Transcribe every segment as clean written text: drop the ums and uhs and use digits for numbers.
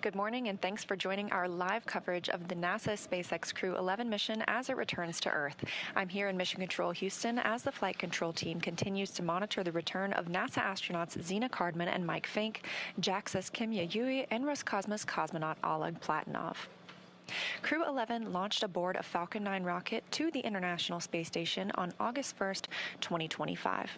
Good morning, and thanks for joining our live coverage of the NASA SpaceX Crew-11 mission as it returns to Earth. I'm here in Mission Control Houston as the flight control team continues to monitor the return of NASA astronauts Zena Cardman and Mike Fink, JAXA's Kimya Yui, and Roscosmos cosmonaut Oleg Platonov. Crew-11 launched aboard a Falcon 9 rocket to the International Space Station on August 1st, 2025.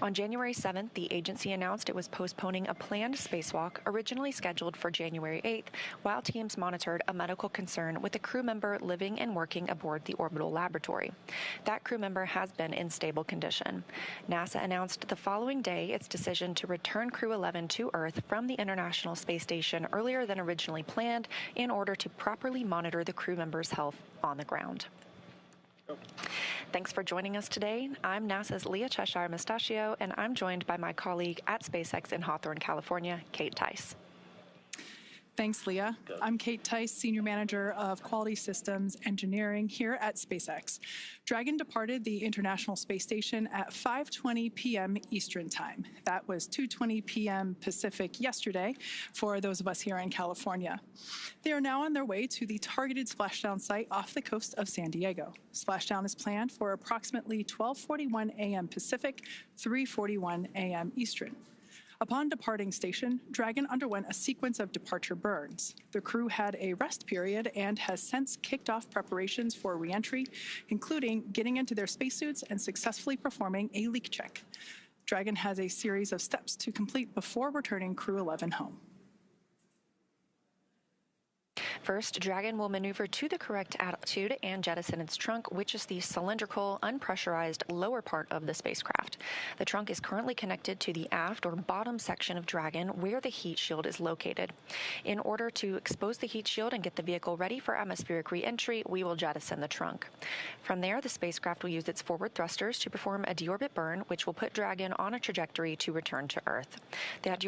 On January 7th, the agency announced it was postponing a planned spacewalk originally scheduled for January 8th, while teams monitored a medical concern with a crew member living and working aboard the orbital laboratory. That crew member has been in stable condition. NASA announced the following day its decision to return Crew-11 to Earth from the International Space Station earlier than originally planned in order to properly monitor the crew member's health on the ground. Thanks for joining us today. I'm NASA's Leah Cheshire Mustachio, and I'm joined by my colleague at SpaceX in Hawthorne, California, Kate Tice. Thanks, Leah. I'm Kate Tice, Senior Manager of Quality Systems Engineering here at SpaceX. Dragon departed the International Space Station at 5:20 p.m. Eastern Time. That was 2:20 p.m. Pacific yesterday for those of us here in California. They are now on their way to the targeted splashdown site off the coast of San Diego. Splashdown is planned for approximately 12:41 a.m. Pacific, 3:41 a.m. Eastern. Upon departing station, Dragon underwent a sequence of departure burns. The crew had a rest period and has since kicked off preparations for re-entry, including getting into their spacesuits and successfully performing a leak check. Dragon has a series of steps to complete before returning Crew-11 home. First, Dragon will maneuver to the correct altitude and jettison its trunk, which is the cylindrical, unpressurized lower part of the spacecraft. The trunk is currently connected to the aft or bottom section of Dragon, where the heat shield is located. In order to expose the heat shield and get the vehicle ready for atmospheric re-entry, we will jettison the trunk. From there, the spacecraft will use its forward thrusters to perform a deorbit burn, which will put Dragon on a trajectory to return to Earth. That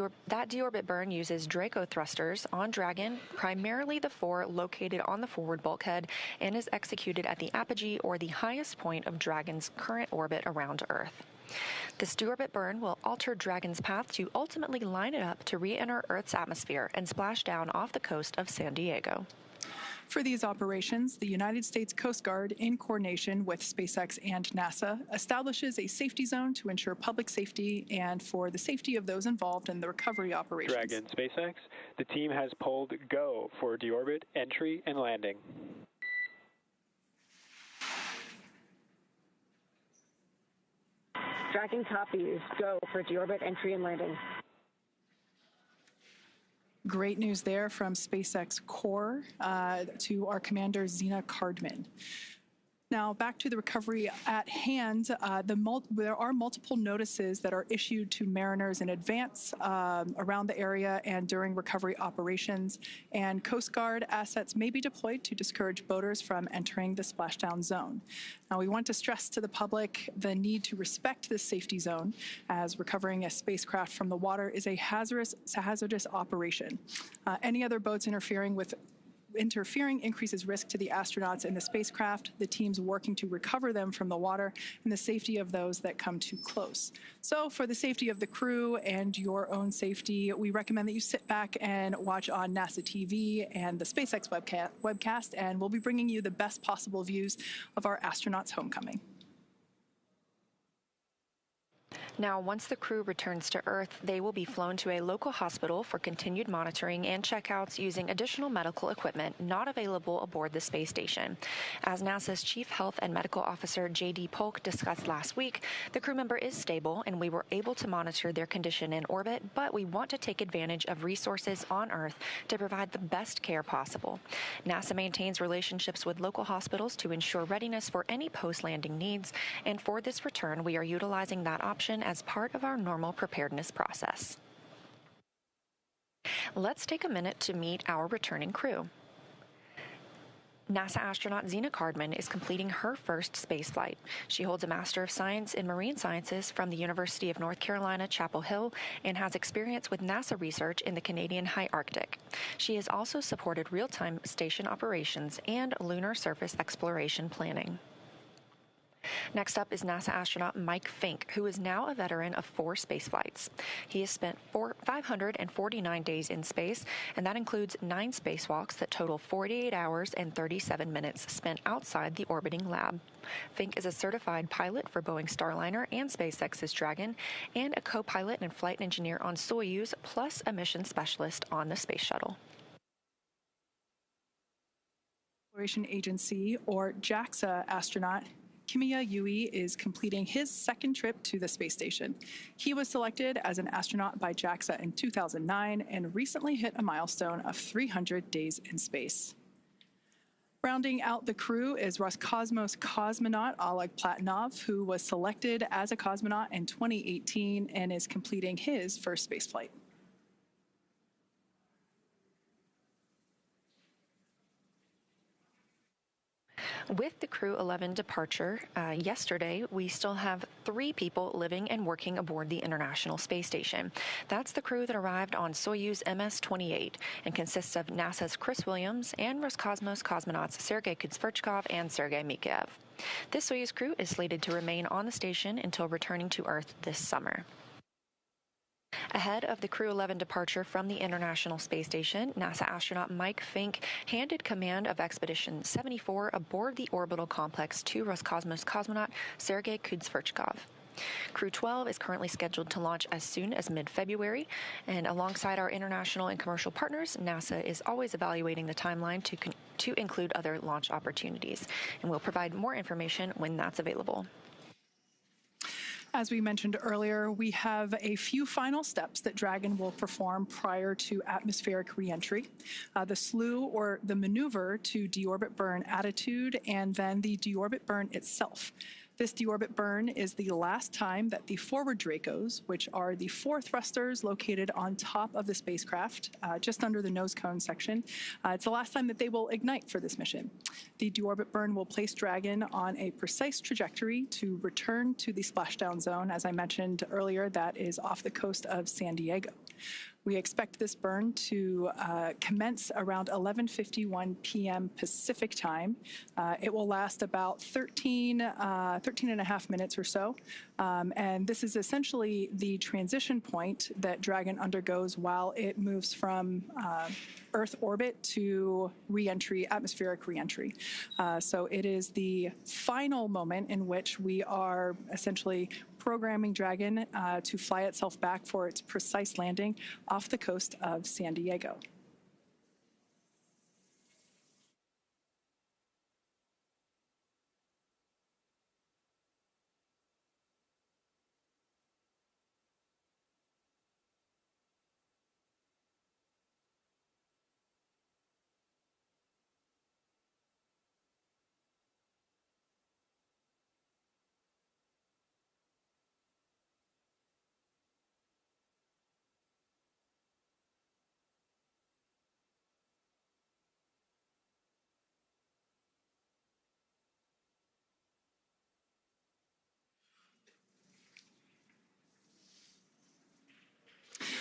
deorbit burn uses Draco thrusters on Dragon, primarily the four located on the forward bulkhead, and is executed at the apogee or the highest point of Dragon's current orbit around Earth. This deorbit burn will alter Dragon's path to ultimately line it up to re-enter Earth's atmosphere and splash down off the coast of San Diego. For these operations, the United States Coast Guard, in coordination with SpaceX and NASA, establishes a safety zone to ensure public safety and for the safety of those involved in the recovery operations. Dragon SpaceX, the team has pulled go for deorbit entry and landing. Dragon copies. Go for deorbit entry and landing. Great news there from SpaceX Core to our commander, Zena Cardman. Now, back to the recovery at hand, there are multiple notices that are issued to mariners in advance around the area and during recovery operations, and Coast Guard assets may be deployed to discourage boaters from entering the splashdown zone. Now, we want to stress to the public the need to respect this safety zone, as recovering a spacecraft from the water is a hazardous operation. Any other boats interfering increases risk to the astronauts in the spacecraft, the teams working to recover them from the water, and the safety of those that come too close. So for the safety of the crew and your own safety, we recommend that you sit back and watch on NASA TV and the SpaceX webcast, and we'll be bringing you the best possible views of our astronauts' homecoming. Now, once the crew returns to Earth, they will be flown to a local hospital for continued monitoring and checkouts using additional medical equipment not available aboard the space station. As NASA's Chief Health and Medical Officer J.D. Polk discussed last week, the crew member is stable and we were able to monitor their condition in orbit, but we want to take advantage of resources on Earth to provide the best care possible. NASA maintains relationships with local hospitals to ensure readiness for any post-landing needs, and for this return, we are utilizing that option as part of our normal preparedness process. Let's take a minute to meet our returning crew. NASA astronaut Zena Cardman is completing her first spaceflight. She holds a Master of Science in Marine Sciences from the University of North Carolina, Chapel Hill, and has experience with NASA research in the Canadian High Arctic. She has also supported real-time station operations and lunar surface exploration planning. Next up is NASA astronaut Mike Fink, who is now a veteran of 4 space flights. He has spent 549 days in space, and that includes 9 spacewalks that total 48 hours and 37 minutes spent outside the orbiting lab. Fink is a certified pilot for Boeing Starliner and SpaceX's Dragon, and a co-pilot and flight engineer on Soyuz, plus a mission specialist on the space shuttle. Exploration Agency, or JAXA, astronaut Kimiya Yui is completing his second trip to the space station. He was selected as an astronaut by JAXA in 2009 and recently hit a milestone of 300 days in space. Rounding out the crew is Roscosmos cosmonaut Oleg Platonov, who was selected as a cosmonaut in 2018 and is completing his first spaceflight. With the Crew-11 departure yesterday, we still have 3 people living and working aboard the International Space Station. That's the crew that arrived on Soyuz MS-28 and consists of NASA's Chris Williams and Roscosmos cosmonauts Sergei Kudzverchkov and Sergei Mikheyev. This Soyuz crew is slated to remain on the station until returning to Earth this summer. Ahead of the Crew-11 departure from the International Space Station, NASA astronaut Mike Fink handed command of Expedition 74 aboard the orbital complex to Roscosmos cosmonaut Sergei Kudzverchkov. Crew-12 is currently scheduled to launch as soon as mid-February, and alongside our international and commercial partners, NASA is always evaluating the timeline to include other launch opportunities, and we'll provide more information when that's available. As we mentioned earlier, we have a few final steps that Dragon will perform prior to atmospheric reentry. The slew, or the maneuver to deorbit burn attitude, and then the deorbit burn itself. This deorbit burn is the last time that the forward Dracos, which are the 4 thrusters located on top of the spacecraft, just under the nose cone section, it's the last time that they will ignite for this mission. The deorbit burn will place Dragon on a precise trajectory to return to the splashdown zone. As I mentioned earlier, that is off the coast of San Diego. We expect this burn to commence around 11:51 p.m. Pacific time. It will last about 13 and a half minutes or so. And this is essentially the transition point that Dragon undergoes while it moves from Earth orbit to reentry, atmospheric reentry. So it is the final moment in which we are essentially programming Dragon to fly itself back for its precise landing off the coast of San Diego.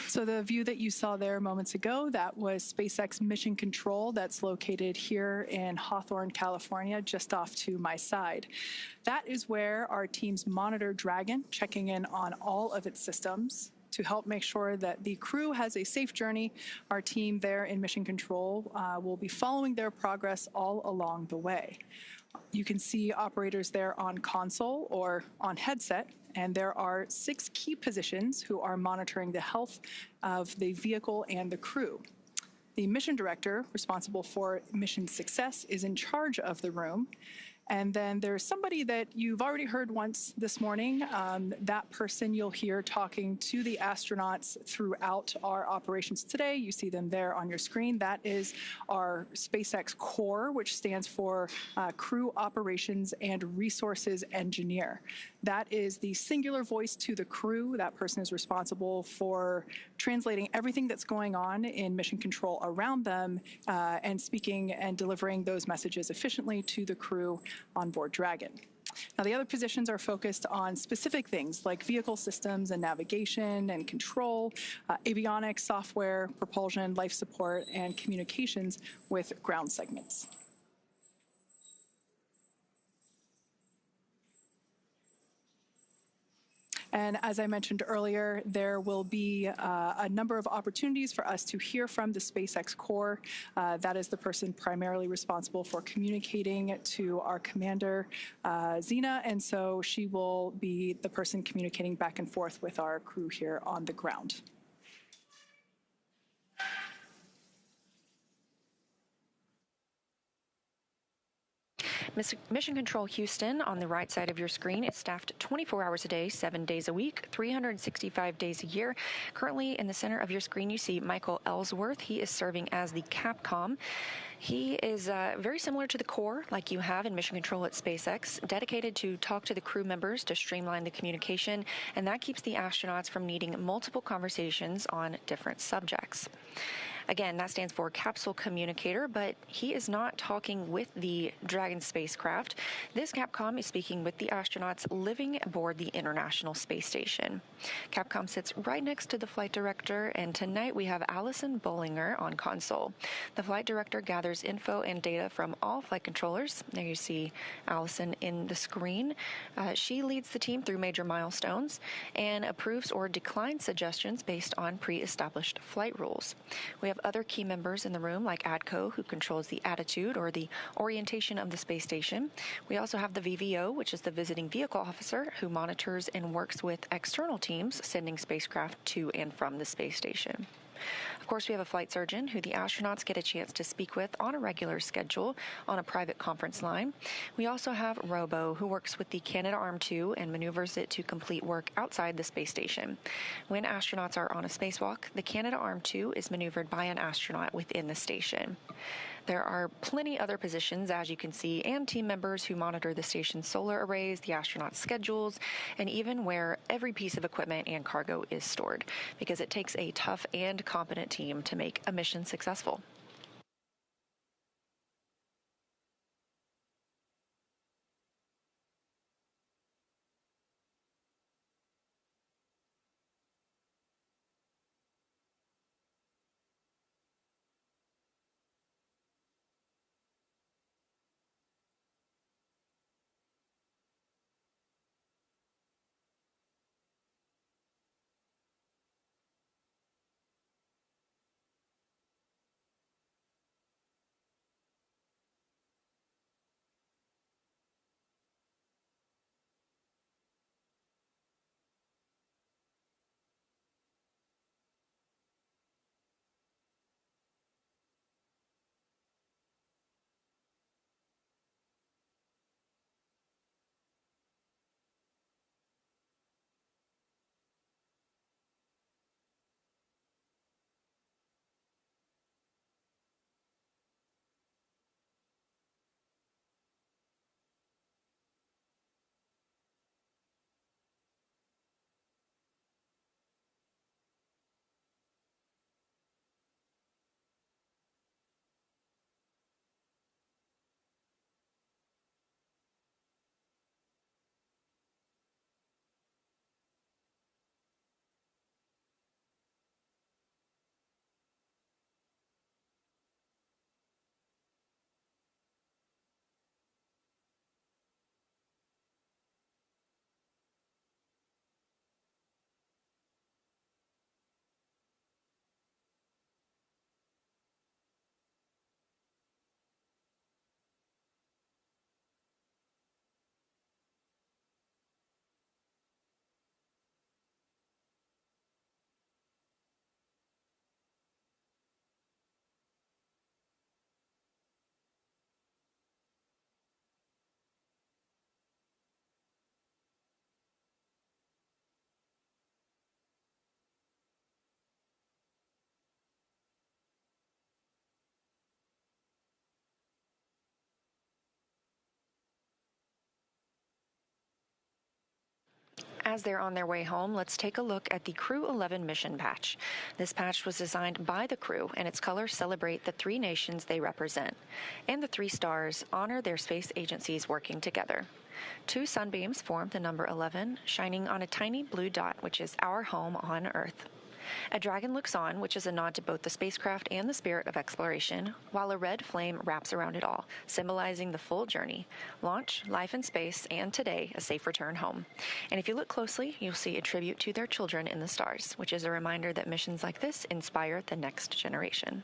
So the view that you saw there moments ago, that was SpaceX Mission Control that's located here in Hawthorne, California, just off to my side. That is where our teams monitor Dragon, checking in on all of its systems to help make sure that the crew has a safe journey. Our team there in Mission Control will be following their progress all along the way. You can see operators there on console or on headset, and there are 6 key positions who are monitoring the health of the vehicle and the crew. The mission director, responsible for mission success, is in charge of the room. And then there's somebody that you've already heard once this morning. That person you'll hear talking to the astronauts throughout our operations today. You see them there on your screen. That is our SpaceX Core, which stands for Crew Operations and Resources Engineer. That is the singular voice to the crew. That person is responsible for translating everything that's going on in mission control around them and speaking and delivering those messages efficiently to the crew on board Dragon. Now, the other positions are focused on specific things like vehicle systems and navigation and control, avionics, software, propulsion, life support, and communications with ground segments. And as I mentioned earlier, there will be a number of opportunities for us to hear from the SpaceX Corps. That is the person primarily responsible for communicating to our commander, Zena, and so she will be the person communicating back and forth with our crew here on the ground. Mission Control Houston, on the right side of your screen, is staffed 24 hours a day, 7 days a week, 365 days a year. Currently, in the center of your screen, you see Michael Ellsworth. He is serving as the Capcom. He is very similar to the Corps, like you have in Mission Control at SpaceX, dedicated to talk to the crew members to streamline the communication, and that keeps the astronauts from needing multiple conversations on different subjects. Again, that stands for Capsule Communicator, but he is not talking with the Dragon spacecraft. This Capcom is speaking with the astronauts living aboard the International Space Station. Capcom sits right next to the flight director, and tonight we have Allison Bollinger on console. The flight director gathers info and data from all flight controllers. There you see Allison in the screen. She leads the team through major milestones and approves or declines suggestions based on pre-established flight rules. We have other key members in the room, like ADCO, who controls the attitude or the orientation of the space station. We also have the VVO, which is the visiting vehicle officer, who monitors and works with external teams sending spacecraft to and from the space station. Of course, we have a flight surgeon who the astronauts get a chance to speak with on a regular schedule on a private conference line. We also have Robo, who works with the Canadarm2 and maneuvers it to complete work outside the space station. When astronauts are on a spacewalk, the Canadarm2 is maneuvered by an astronaut within the station. There are plenty other positions, as you can see, and team members who monitor the station's solar arrays, the astronauts' schedules, and even where every piece of equipment and cargo is stored, because it takes a tough and competent team to make a mission successful. As they're on their way home, let's take a look at the Crew-11 mission patch. This patch was designed by the crew, and its colors celebrate the 3 nations they represent. And the 3 stars honor their space agencies working together. 2 sunbeams form the number 11, shining on a tiny blue dot, which is our home on Earth. A dragon looks on, which is a nod to both the spacecraft and the spirit of exploration, while a red flame wraps around it all, symbolizing the full journey: launch, life in space, and today, a safe return home. And if you look closely, you'll see a tribute to their children in the stars, which is a reminder that missions like this inspire the next generation.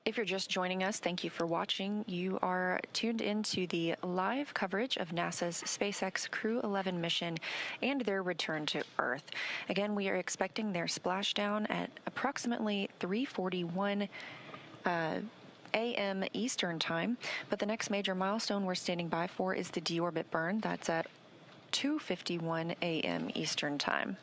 If you're just joining us, thank you for watching. You are tuned into the live coverage of NASA's SpaceX Crew-11 mission and their return to Earth. Again, we are expecting their splashdown at approximately 3:41 a.m. Eastern Time, but the next major milestone we're standing by for is the deorbit burn. That's at 2:51 a.m. Eastern Time.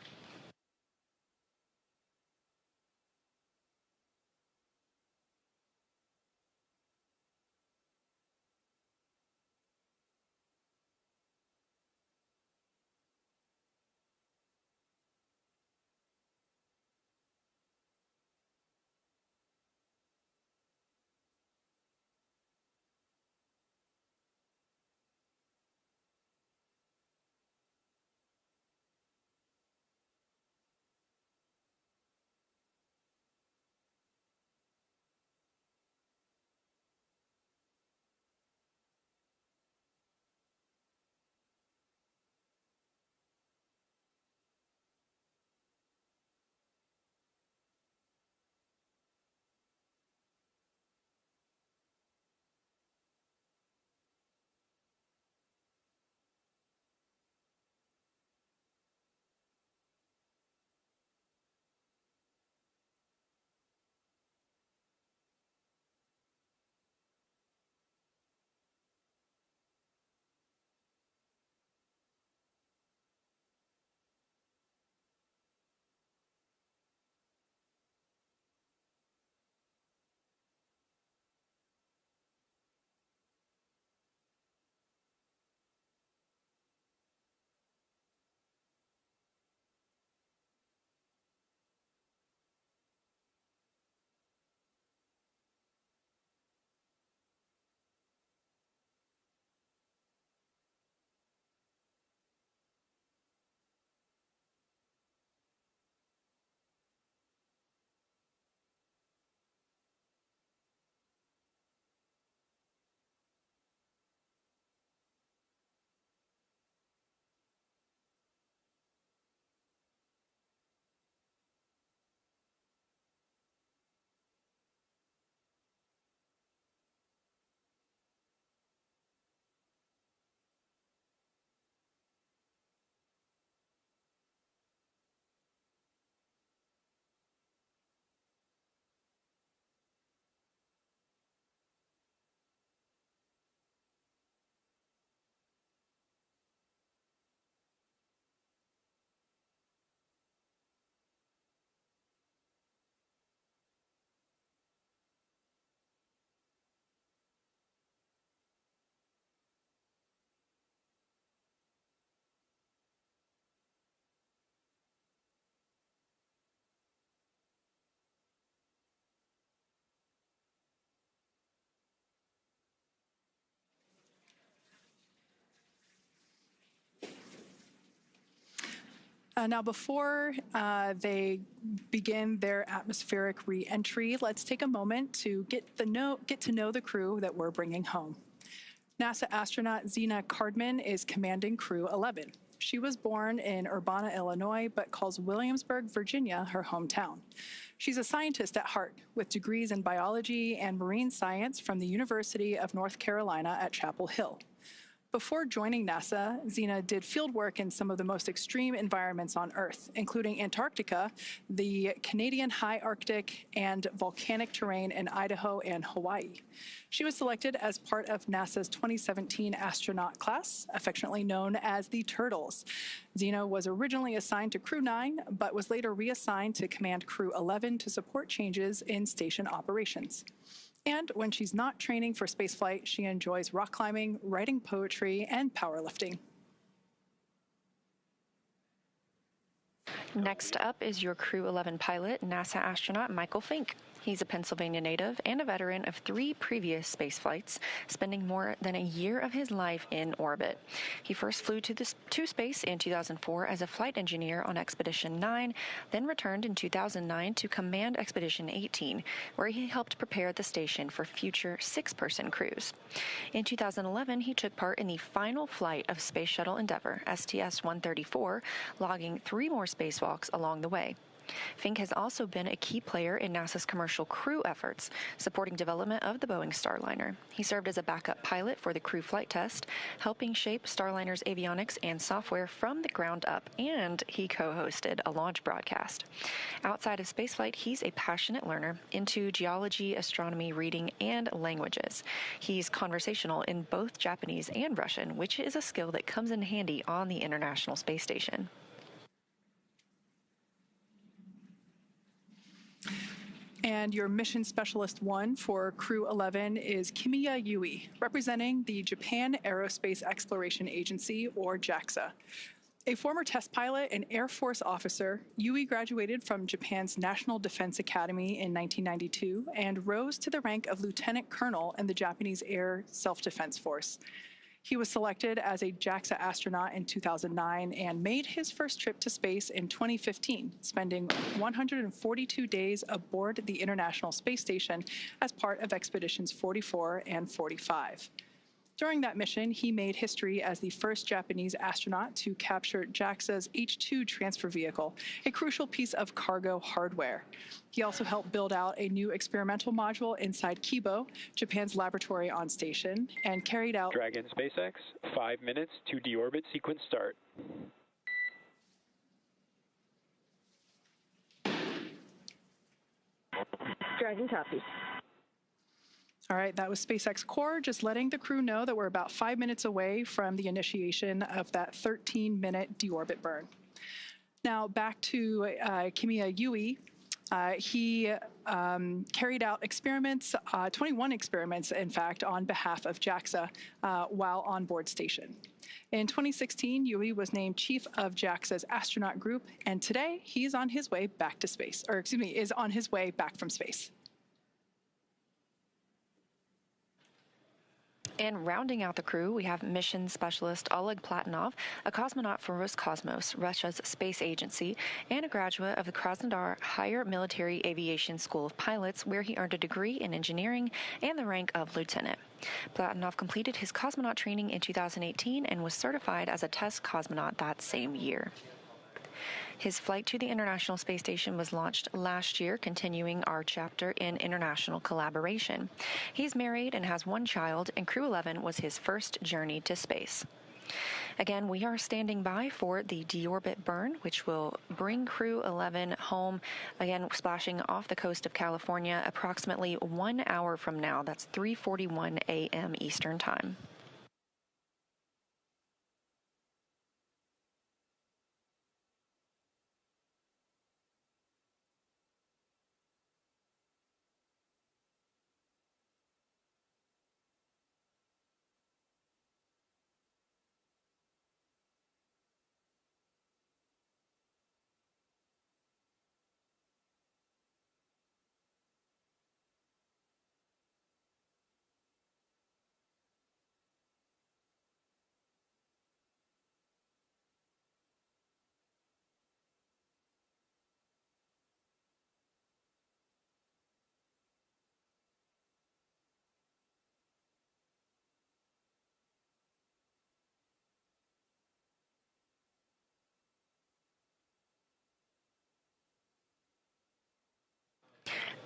Now, before they begin their atmospheric re-entry, let's take a moment to get to know the crew that we're bringing home. NASA astronaut Zena Cardman is commanding Crew-11. She was born in Urbana, Illinois, but calls Williamsburg, Virginia, her hometown. She's a scientist at heart, with degrees in biology and marine science from the University of North Carolina at Chapel Hill. Before joining NASA, Zena did field work in some of the most extreme environments on Earth, including Antarctica, the Canadian high Arctic, and volcanic terrain in Idaho and Hawaii. She was selected as part of NASA's 2017 astronaut class, affectionately known as the Turtles. Zena was originally assigned to Crew-9, but was later reassigned to command Crew-11 to support changes in station operations. And when she's not training for spaceflight, she enjoys rock climbing, writing poetry, and powerlifting. Next up is your Crew-11 pilot, NASA astronaut Michael Fink. He's a Pennsylvania native and a veteran of 3 previous space flights, spending more than a year of his life in orbit. He first flew to space in 2004 as a flight engineer on Expedition 9, then returned in 2009 to command Expedition 18, where he helped prepare the station for future 6-person crews. In 2011, he took part in the final flight of Space Shuttle Endeavour, STS-134, logging 3 more spacewalks along the way. Fink has also been a key player in NASA's commercial crew efforts, supporting development of the Boeing Starliner. He served as a backup pilot for the crew flight test, helping shape Starliner's avionics and software from the ground up, and he co-hosted a launch broadcast. Outside of spaceflight, he's a passionate learner into geology, astronomy, reading, and languages. He's conversational in both Japanese and Russian, which is a skill that comes in handy on the International Space Station. And your Mission Specialist 1 for Crew-11 is Kimiya Yui, representing the Japan Aerospace Exploration Agency, or JAXA. A former test pilot and Air Force officer, Yui graduated from Japan's National Defense Academy in 1992 and rose to the rank of lieutenant colonel in the Japanese Air Self-Defense Force. He was selected as a JAXA astronaut in 2009 and made his first trip to space in 2015, spending 142 days aboard the International Space Station as part of Expeditions 44 and 45. During that mission, he made history as the first Japanese astronaut to capture JAXA's H-2 transfer vehicle, a crucial piece of cargo hardware. He also helped build out a new experimental module inside Kibo, Japan's laboratory on station, and carried out Dragon SpaceX, 5 minutes to deorbit sequence start. Dragon copies. All right, that was SpaceX Core, just letting the crew know that we're about 5 minutes away from the initiation of that 13-minute deorbit burn. Now back to Kimiya Yui. He carried out experiments, 21 experiments, in fact, on behalf of JAXA while on board station. In 2016, Yui was named chief of JAXA's astronaut group, and today he's on his way back to space, or excuse me, is on his way back from space. And rounding out the crew, we have mission specialist Oleg Platonov, a cosmonaut for Roscosmos, Russia's space agency, and a graduate of the Krasnodar Higher Military Aviation School of Pilots, where he earned a degree in engineering and the rank of lieutenant. Platonov completed his cosmonaut training in 2018 and was certified as a test cosmonaut that same year. His flight to the International Space Station was launched last year, continuing our chapter in international collaboration. He's married and has 1 child, and Crew-11 was his first journey to space. Again, we are standing by for the deorbit burn, which will bring Crew-11 home, again splashing off the coast of California approximately 1 hour from now. That's 3:41 a.m. Eastern Time.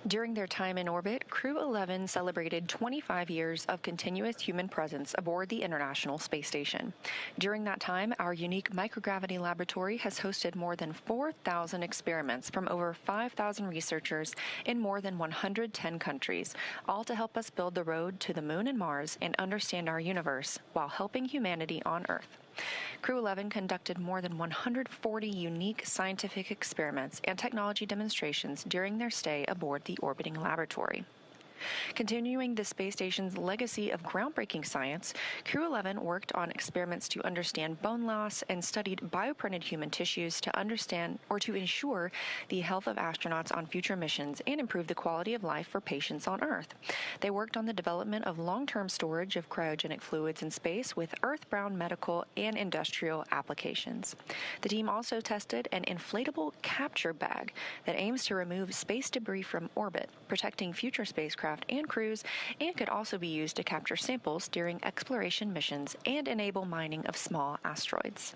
During their time in orbit, Crew-11 celebrated 25 years of continuous human presence aboard the International Space Station. During that time, our unique microgravity laboratory has hosted more than 4,000 experiments from over 5,000 researchers in more than 110 countries, all to help us build the road to the Moon and Mars and understand our universe while helping humanity on Earth. Crew-11 conducted more than 140 unique scientific experiments and technology demonstrations during their stay aboard the orbiting laboratory. Continuing the space station's legacy of groundbreaking science, Crew-11 worked on experiments to understand bone loss and studied bioprinted human tissues to understand or to ensure the health of astronauts on future missions and improve the quality of life for patients on Earth. They worked on the development of long-term storage of cryogenic fluids in space with Earth-bound medical and industrial applications. The team also tested an inflatable capture bag that aims to remove space debris from orbit, protecting future spacecraft and crews, and could also be used to capture samples during exploration missions and enable mining of small asteroids.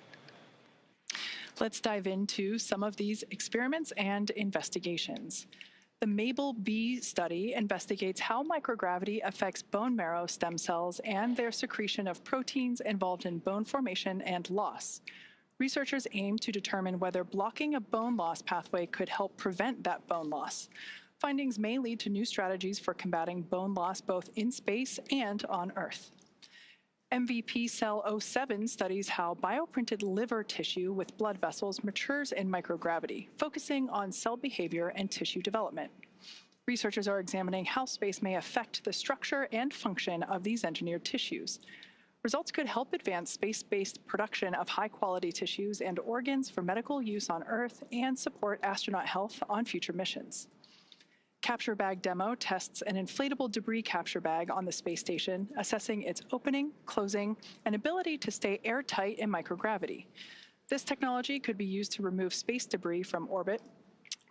Let's dive into some of these experiments and investigations. The MABLE-B study investigates how microgravity affects bone marrow stem cells and their secretion of proteins involved in bone formation and loss. Researchers aim to determine whether blocking a bone loss pathway could help prevent that bone loss. Findings may lead to new strategies for combating bone loss both in space and on Earth. MVP Cell 07 studies how bioprinted liver tissue with blood vessels matures in microgravity, focusing on cell behavior and tissue development. Researchers are examining how space may affect the structure and function of these engineered tissues. Results could help advance space-based production of high-quality tissues and organs for medical use on Earth and support astronaut health on future missions. Capture Bag Demo tests an inflatable debris capture bag on the space station, assessing its opening, closing, and ability to stay airtight in microgravity. This technology could be used to remove space debris from orbit,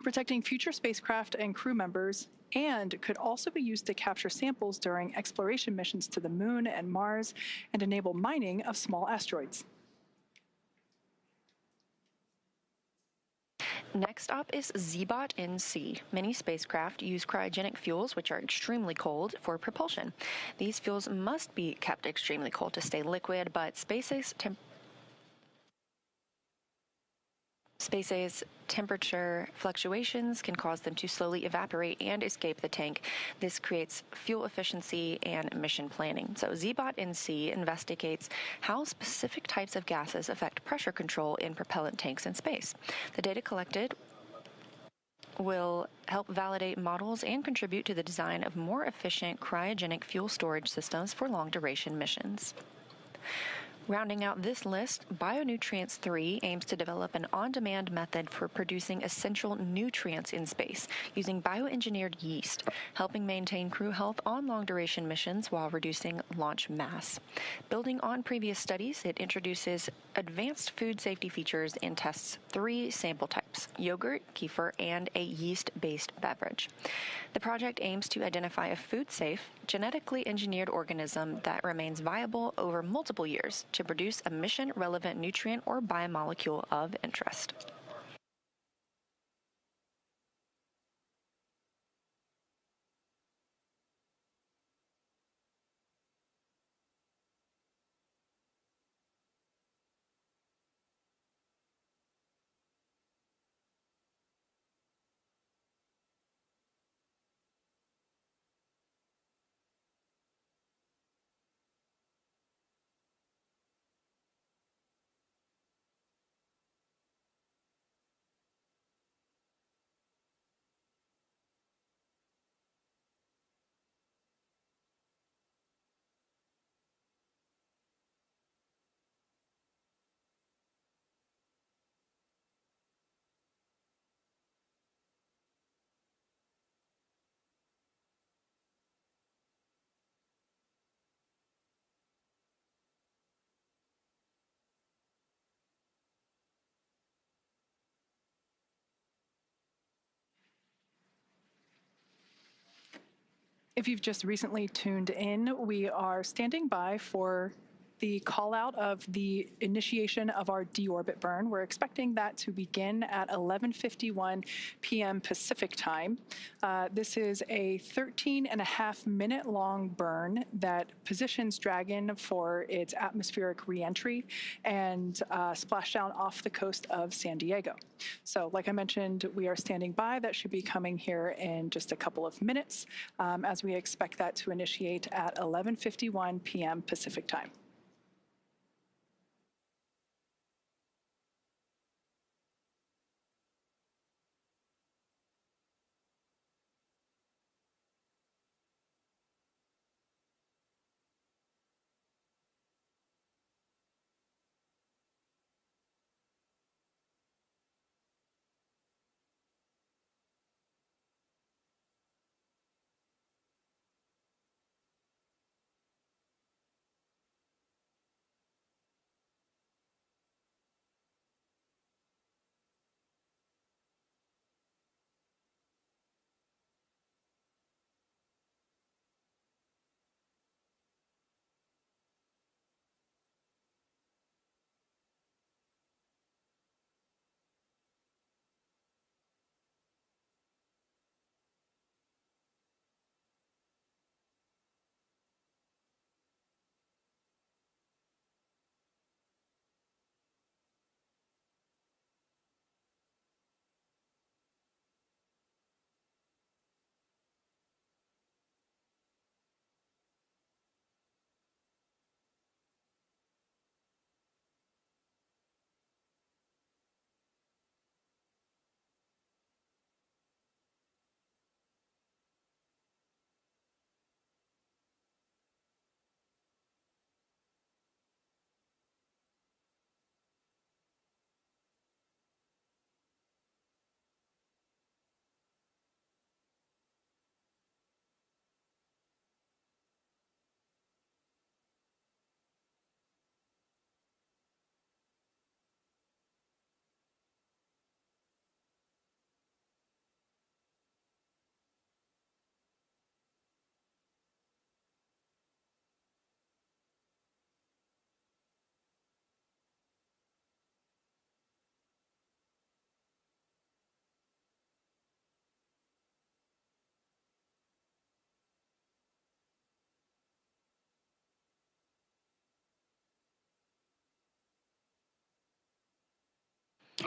protecting future spacecraft and crew members, and could also be used to capture samples during exploration missions to the Moon and Mars and enable mining of small asteroids. Next up is ZBOT-NC. Many spacecraft use cryogenic fuels, which are extremely cold, for propulsion. These fuels must be kept extremely cold to stay liquid, but SpaceX's temperature fluctuations can cause them to slowly evaporate and escape the tank. This creates fuel efficiency and mission planning. So ZBOT-NC investigates how specific types of gases affect pressure control in propellant tanks in space. The data collected will help validate models and contribute to the design of more efficient cryogenic fuel storage systems for long-duration missions. Rounding out this list, Bionutrients 3 aims to develop an on-demand method for producing essential nutrients in space using bioengineered yeast, helping maintain crew health on long-duration missions while reducing launch mass. Building on previous studies, it introduces advanced food safety features and tests 3 sample types: yogurt, kefir, and a yeast-based beverage. The project aims to identify a food-safe, genetically engineered organism that remains viable over multiple years to produce a mission-relevant nutrient or biomolecule of interest. If you've just recently tuned in, we are standing by for the call out of the initiation of our deorbit burn. We're expecting that to begin at 11:51 p.m. Pacific time. This is a 13.5-minute long burn that positions Dragon for its atmospheric reentry and splashdown off the coast of San Diego. So like I mentioned, we are standing by. That should be coming here in just a couple of minutes as we expect that to initiate at 11:51 p.m. Pacific time.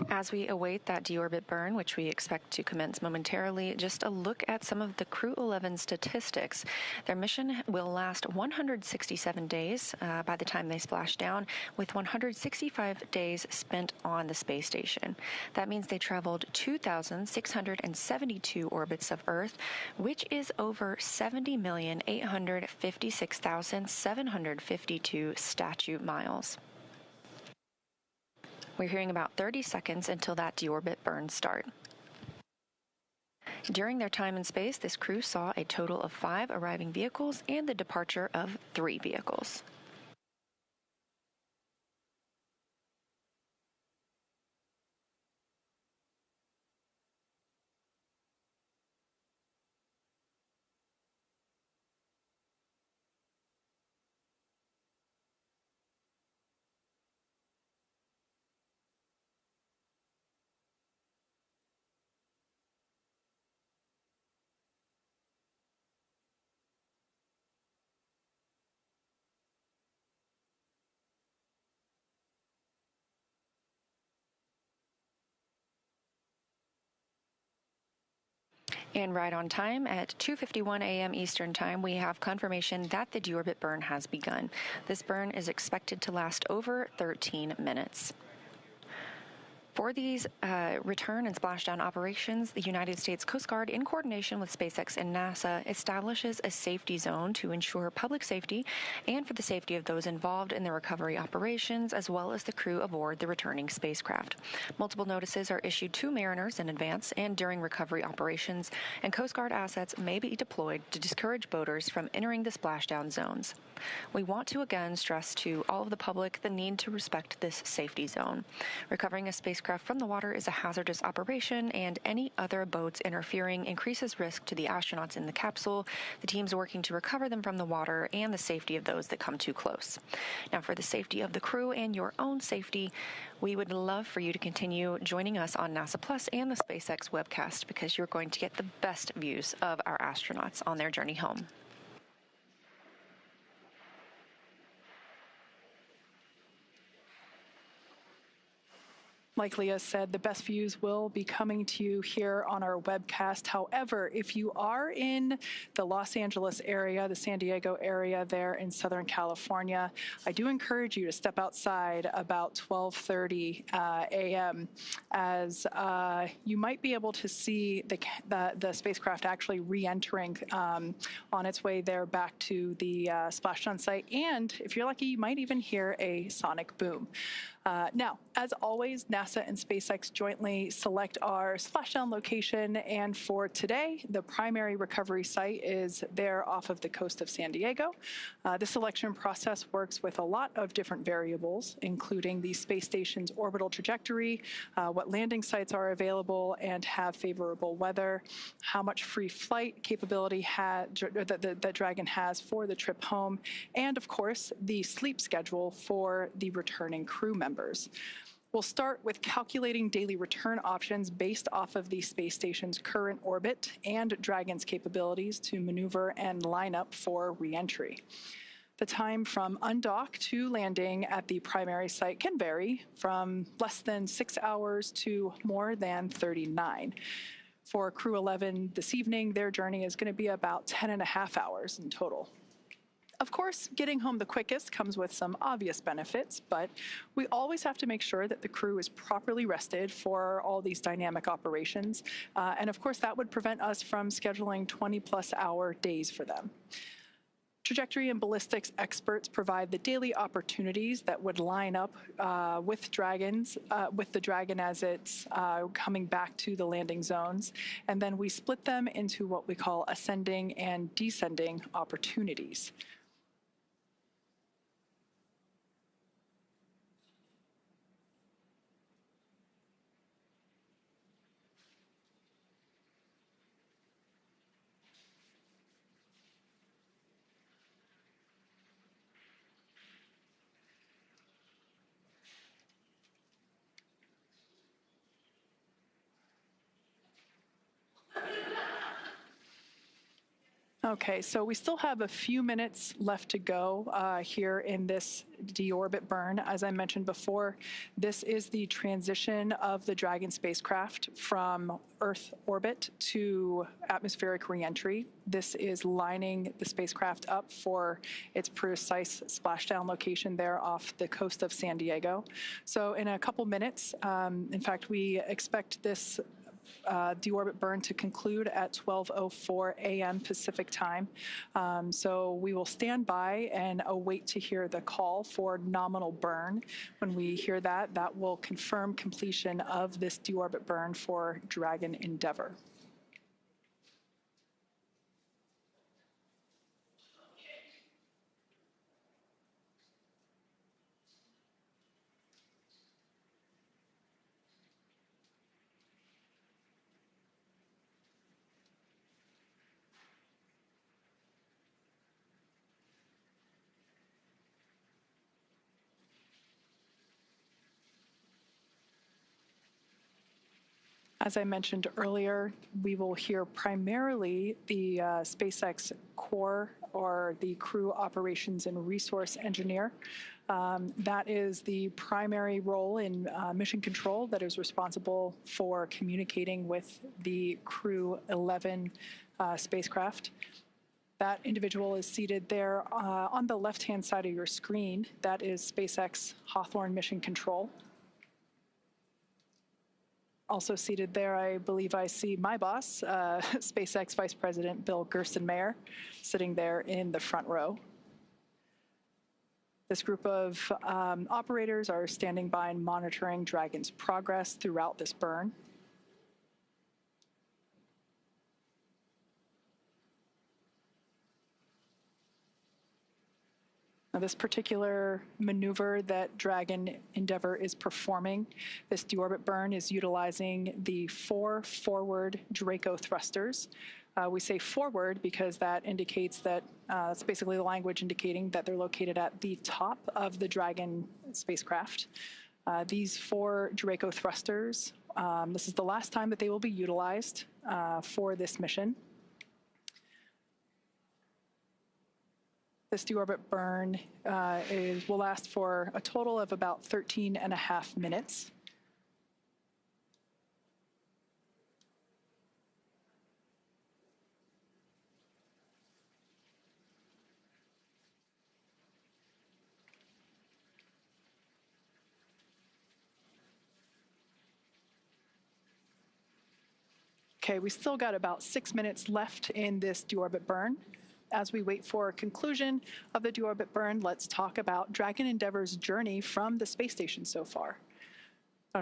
As we await that deorbit burn, which we expect to commence momentarily, just a look at some of the Crew-11 statistics. Their mission will last 167 days by the time they splash down, with 165 days spent on the space station. That means they traveled 2,672 orbits of Earth, which is over 70,856,752 statute miles. We're hearing about 30 seconds until that deorbit burn start. During their time in space, this crew saw a total of 5 arriving vehicles and the departure of 3 vehicles. And right on time, at 2:51 a.m. Eastern Time, we have confirmation that the deorbit burn has begun. This burn is expected to last over 13 minutes. For these return and splashdown operations, the United States Coast Guard, in coordination with SpaceX and NASA, establishes a safety zone to ensure public safety and for the safety of those involved in the recovery operations, as well as the crew aboard the returning spacecraft. Multiple notices are issued to mariners in advance and during recovery operations, and Coast Guard assets may be deployed to discourage boaters from entering the splashdown zones. We want to again stress to all of the public the need to respect this safety zone. Recovering a spacecraft spacecraft from the water is a hazardous operation, and any other boats interfering increases risk to the astronauts in the capsule, the teams working to recover them from the water, and the safety of those that come too close. Now, for the safety of the crew and your own safety, we would love for you to continue joining us on NASA Plus and the SpaceX webcast, because you're going to get the best views of our astronauts on their journey home. Like Leah said, the best views will be coming to you here on our webcast. However, if you are in the Los Angeles area, the San Diego area there in Southern California, I do encourage you to step outside about 12:30 a.m. as you might be able to see the spacecraft actually re-entering on its way there back to the Splashdown site. And if you're lucky, you might even hear a sonic boom. Now, as always, NASA and SpaceX jointly select our splashdown location, and for today, the primary recovery site is there off of the coast of San Diego. The selection process works with a lot of different variables, including the space station's orbital trajectory, what landing sites are available and have favorable weather, how much free flight capability that Dragon has for the trip home, and of course, the sleep schedule for the returning crew members. We'll start with calculating daily return options based off of the space station's current orbit and Dragon's capabilities to maneuver and line up for re-entry. The time from undock to landing at the primary site can vary from less than 6 hours to more than 39. For Crew-11 this evening, their journey is going to be about 10.5 hours in total. Of course, getting home the quickest comes with some obvious benefits, but we always have to make sure that the crew is properly rested for all these dynamic operations. And of course, that would prevent us from scheduling 20-plus hour days for them. Trajectory and ballistics experts provide the daily opportunities that would line up with the Dragon as it's coming back to the landing zones. And then we split them into what we call ascending and descending opportunities. Okay, so we still have a few minutes left to go here in this deorbit burn. As I mentioned before, this is the transition of the Dragon spacecraft from Earth orbit to atmospheric reentry. This is lining the spacecraft up for its precise splashdown location there off the coast of San Diego. So in a couple minutes, in fact, we expect this deorbit burn to conclude at 12:04 a.m. Pacific time. So we will stand by and await to hear the call for nominal burn. When we hear that, that will confirm completion of this deorbit burn for Dragon Endeavour. As I mentioned earlier, we will hear primarily the SpaceX core, or the crew operations and resource engineer. That is the primary role in mission control that is responsible for communicating with the Crew-11 spacecraft. That individual is seated there on the left-hand side of your screen. That is SpaceX Hawthorne Mission Control. Also seated there, I believe I see my boss, SpaceX Vice President Bill Gerstenmaier, sitting there in the front row. This group of operators are standing by and monitoring Dragon's progress throughout this burn. Now, this particular maneuver that Dragon Endeavour is performing, this deorbit burn, is utilizing the 4 forward Draco thrusters. We say forward because that indicates that it's basically the language indicating that they're located at the top of the Dragon spacecraft. These 4 Draco thrusters, this is the last time that they will be utilized for this mission. This deorbit burn will last for a total of about 13.5 minutes. Okay, we still got about 6 minutes left in this deorbit burn. As we wait for a conclusion of the deorbit burn, let's talk about Dragon Endeavour's journey from the space station so far.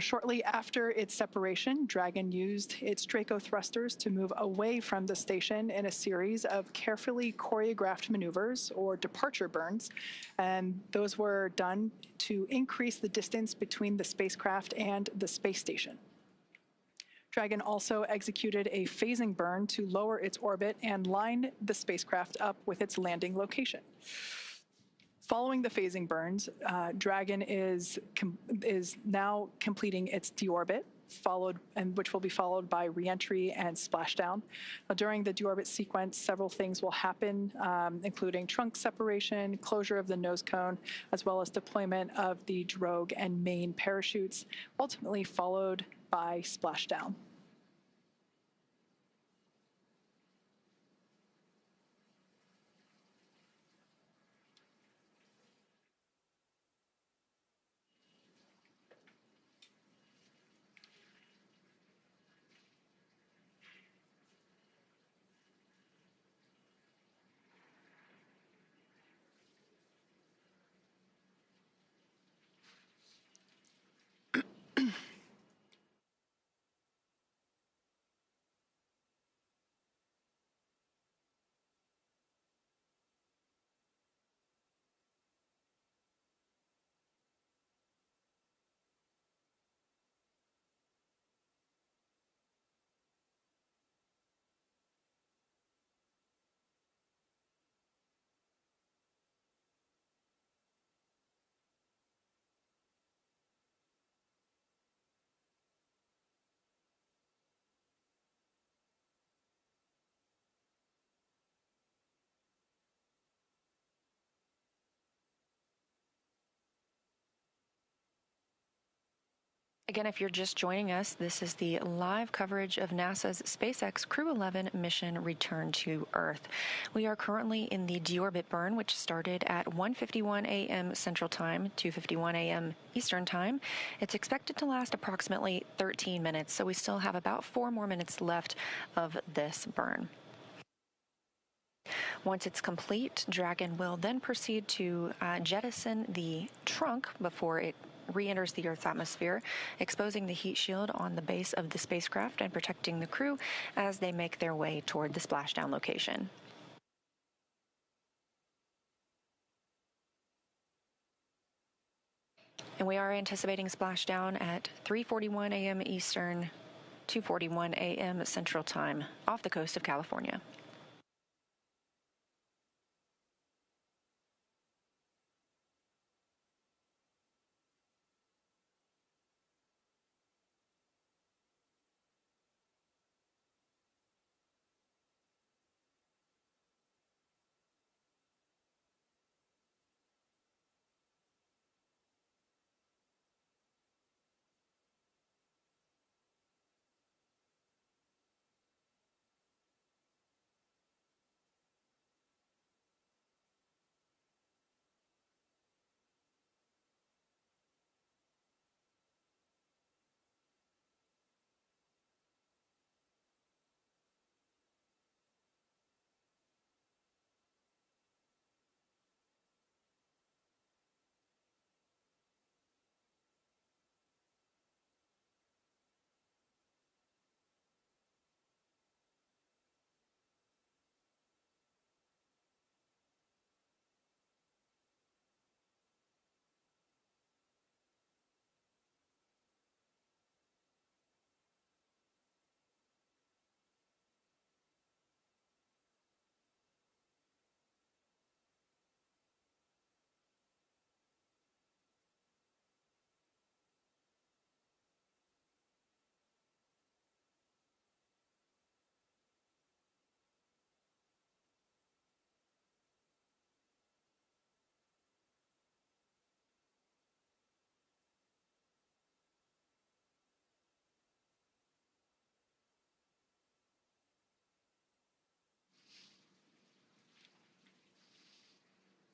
Shortly after its separation, Dragon used its Draco thrusters to move away from the station in a series of carefully choreographed maneuvers, or departure burns, and those were done to increase the distance between the spacecraft and the space station. Dragon also executed a phasing burn to lower its orbit and line the spacecraft up with its landing location. Following the phasing burns, Dragon is now completing its deorbit, which will be followed by reentry and splashdown. During the deorbit sequence, several things will happen, including trunk separation, closure of the nose cone, as well as deployment of the drogue and main parachutes, ultimately followed by splashdown. Again, if you're just joining us, this is the live coverage of NASA's SpaceX Crew-11 mission return to Earth. We are currently in the deorbit burn, which started at 1:51 a.m. Central Time, 2:51 a.m. Eastern Time. It's expected to last approximately 13 minutes, so we still have about 4 more minutes left of this burn. Once it's complete, Dragon will then proceed to jettison the trunk before it re-enters the Earth's atmosphere, exposing the heat shield on the base of the spacecraft and protecting the crew as they make their way toward the splashdown location. And we are anticipating splashdown at 3:41 a.m. Eastern, 2:41 a.m. Central Time off the coast of California.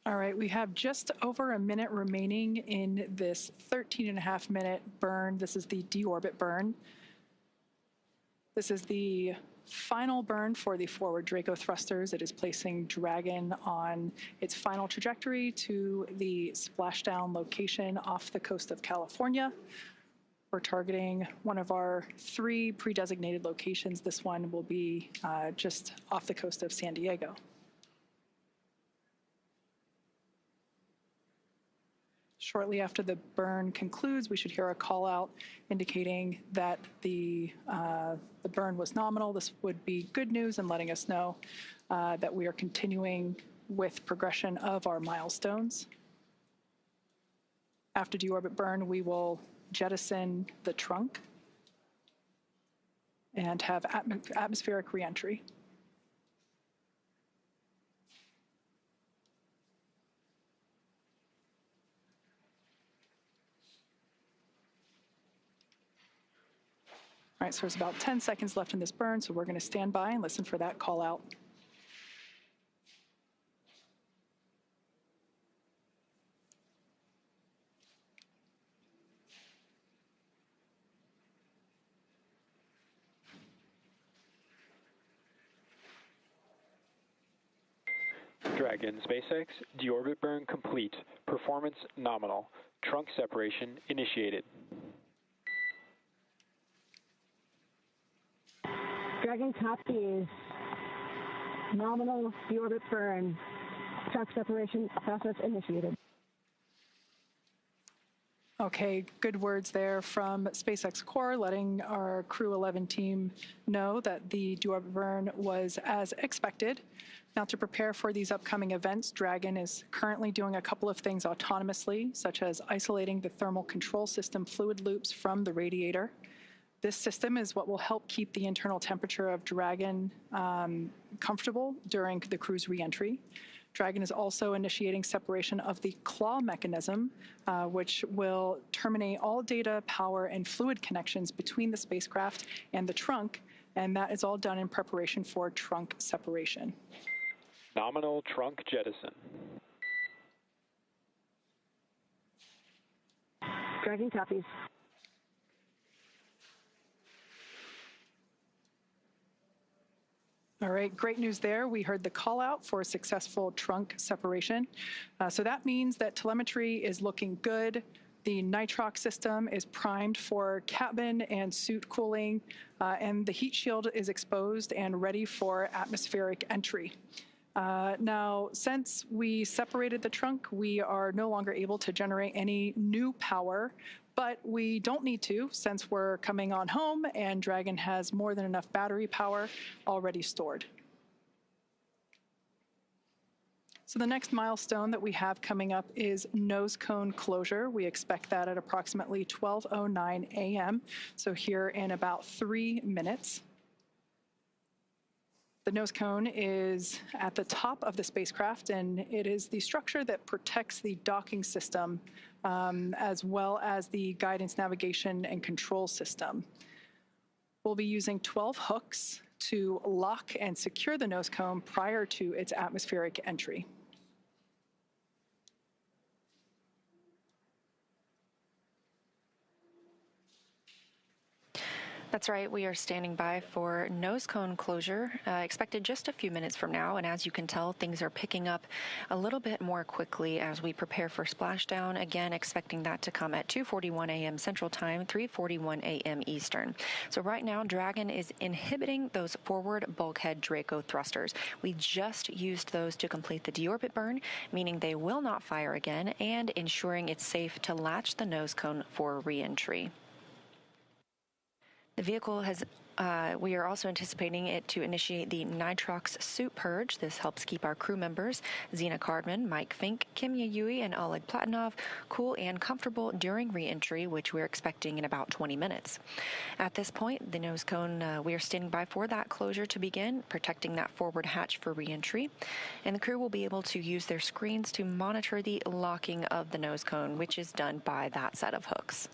All right, we have just over a minute remaining in this 13.5-minute burn. This is the deorbit burn. This is the final burn for the forward Draco thrusters. It is placing Dragon on its final trajectory to the Splashdown location off the coast of California. We're targeting one of our 3 pre-designated locations. This one will be just off the coast of San Diego. Shortly after the burn concludes, we should hear a call out indicating that the burn was nominal. This would be good news and letting us know that we are continuing with progression of our milestones. After deorbit burn, we will jettison the trunk and have atmospheric reentry. All right, so there's about 10 seconds left in this burn, so we're going to stand by and listen for that call out. Dragon, SpaceX, deorbit burn complete. Performance nominal. Trunk separation initiated. Dragon copies. Nominal deorbit burn. Trunk separation process initiated. Okay, good words there from SpaceX Core, letting our Crew-11 team know that the deorbit burn was as expected. Now, to prepare for these upcoming events, Dragon is currently doing a couple of things autonomously, such as isolating the thermal control system fluid loops from the radiator. This system is what will help keep the internal temperature of Dragon comfortable during the crew's reentry. Dragon is also initiating separation of the claw mechanism, which will terminate all data, power, and fluid connections between the spacecraft and the trunk, and that is all done in preparation for trunk separation. Nominal trunk jettison. Dragon copies. All right, great news there. We heard the call out for successful trunk separation. So that means that telemetry is looking good. The nitrox system is primed for cabin and suit cooling, and the heat shield is exposed and ready for atmospheric entry. Now, since we separated the trunk, we are no longer able to generate any new power, but we don't need to since we're coming on home and Dragon has more than enough battery power already stored. So the next milestone that we have coming up is nose cone closure. We expect that at approximately 12:09 a.m., so here in about 3 minutes. The nose cone is at the top of the spacecraft, and it is the structure that protects the docking system as well as the guidance, navigation, and control system. We'll be using 12 hooks to lock and secure the nose cone prior to its atmospheric entry. That's right. We are standing by for nose cone closure, expected just a few minutes from now. And as you can tell, things are picking up a little bit more quickly as we prepare for splashdown. Again, expecting that to come at 2:41 a.m. Central Time, 3:41 a.m. Eastern. So right now, Dragon is inhibiting those forward bulkhead Draco thrusters. We just used those to complete the deorbit burn, meaning they will not fire again, and ensuring it's safe to latch the nose cone for reentry. The vehicle has, we are also anticipating it to initiate the nitrox suit purge. This helps keep our crew members, Zena Cardman, Mike Fink, Kim Yayui, and Oleg Platonov, cool and comfortable during reentry, which we're expecting in about 20 minutes. At this point, the nose cone, we are standing by for that closure to begin, protecting that forward hatch for reentry. And the crew will be able to use their screens to monitor the locking of the nose cone, which is done by that set of hooks.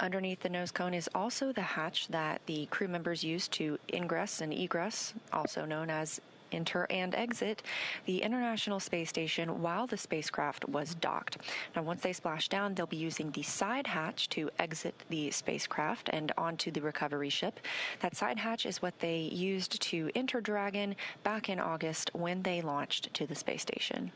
Underneath the nose cone is also the hatch that the crew members use to ingress and egress, also known as enter and exit the International Space Station while the spacecraft was docked. Now, once they splash down, they'll be using the side hatch to exit the spacecraft and onto the recovery ship. That side hatch is what they used to enter Dragon back in August when they launched to the space station.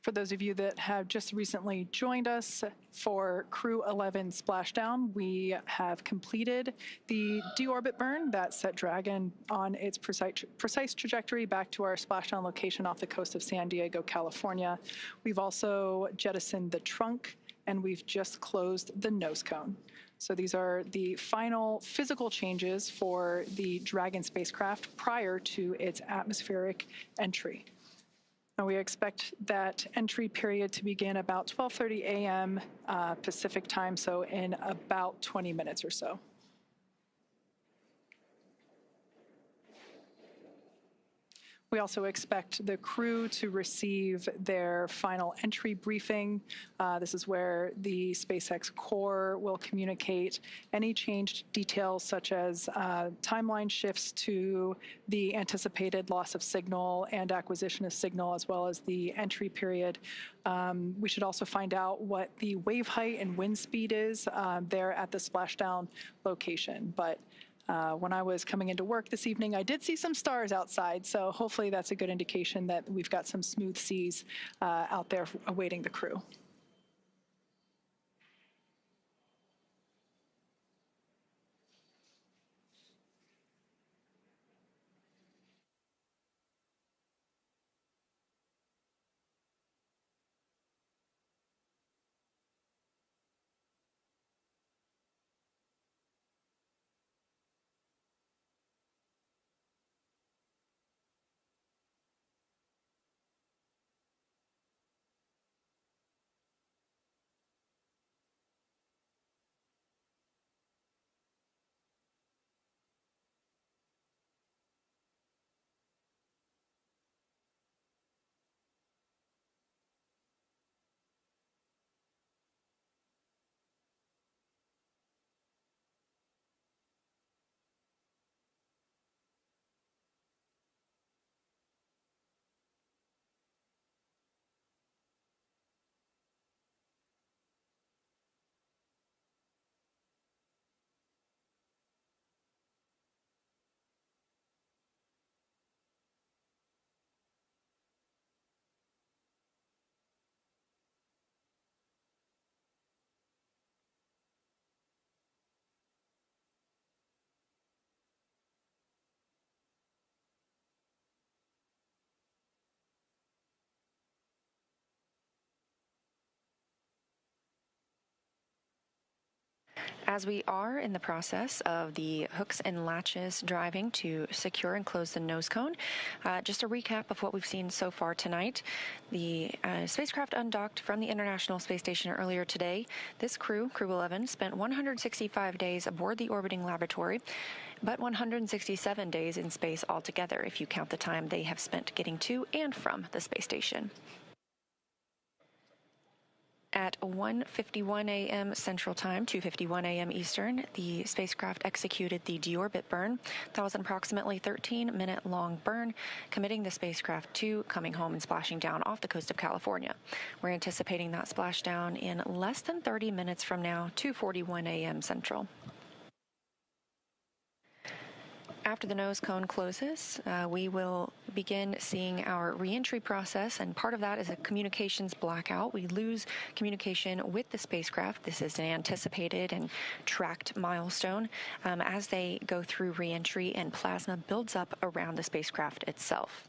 For those of you that have just recently joined us for Crew-11 Splashdown, we have completed the deorbit burn that set Dragon on its precise trajectory back to our splashdown location off the coast of San Diego, California. We've also jettisoned the trunk, and we've just closed the nose cone. So these are the final physical changes for the Dragon spacecraft prior to its atmospheric entry. And we expect that entry period to begin about 12:30 a.m. Pacific time, so in about 20 minutes or so. We also expect the crew to receive their final entry briefing. This is where the SpaceX core will communicate any changed details, such as timeline shifts to the anticipated loss of signal and acquisition of signal, as well as the entry period. We should also find out what the wave height and wind speed is there at the splashdown location. But when I was coming into work this evening, I did see some stars outside, so hopefully that's a good indication that we've got some smooth seas out there awaiting the crew. As we are in the process of the hooks and latches driving to secure and close the nose cone, just a recap of what we've seen so far tonight. The spacecraft undocked from the International Space Station earlier today. This Crew-11, spent 165 days aboard the orbiting laboratory, but 167 days in space altogether, if you count the time they have spent getting to and from the space station. At 1:51 a.m. Central Time, 2:51 a.m. Eastern, the spacecraft executed the deorbit burn. That was an approximately 13-minute-long burn, committing the spacecraft to coming home and splashing down off the coast of California. We're anticipating that splashdown in less than 30 minutes from now, 2:41 a.m. Central. After the nose cone closes, we will begin seeing our reentry process, and part of that is a communications blackout. We lose communication with the spacecraft. This is an anticipated and tracked milestone as they go through reentry and plasma builds up around the spacecraft itself.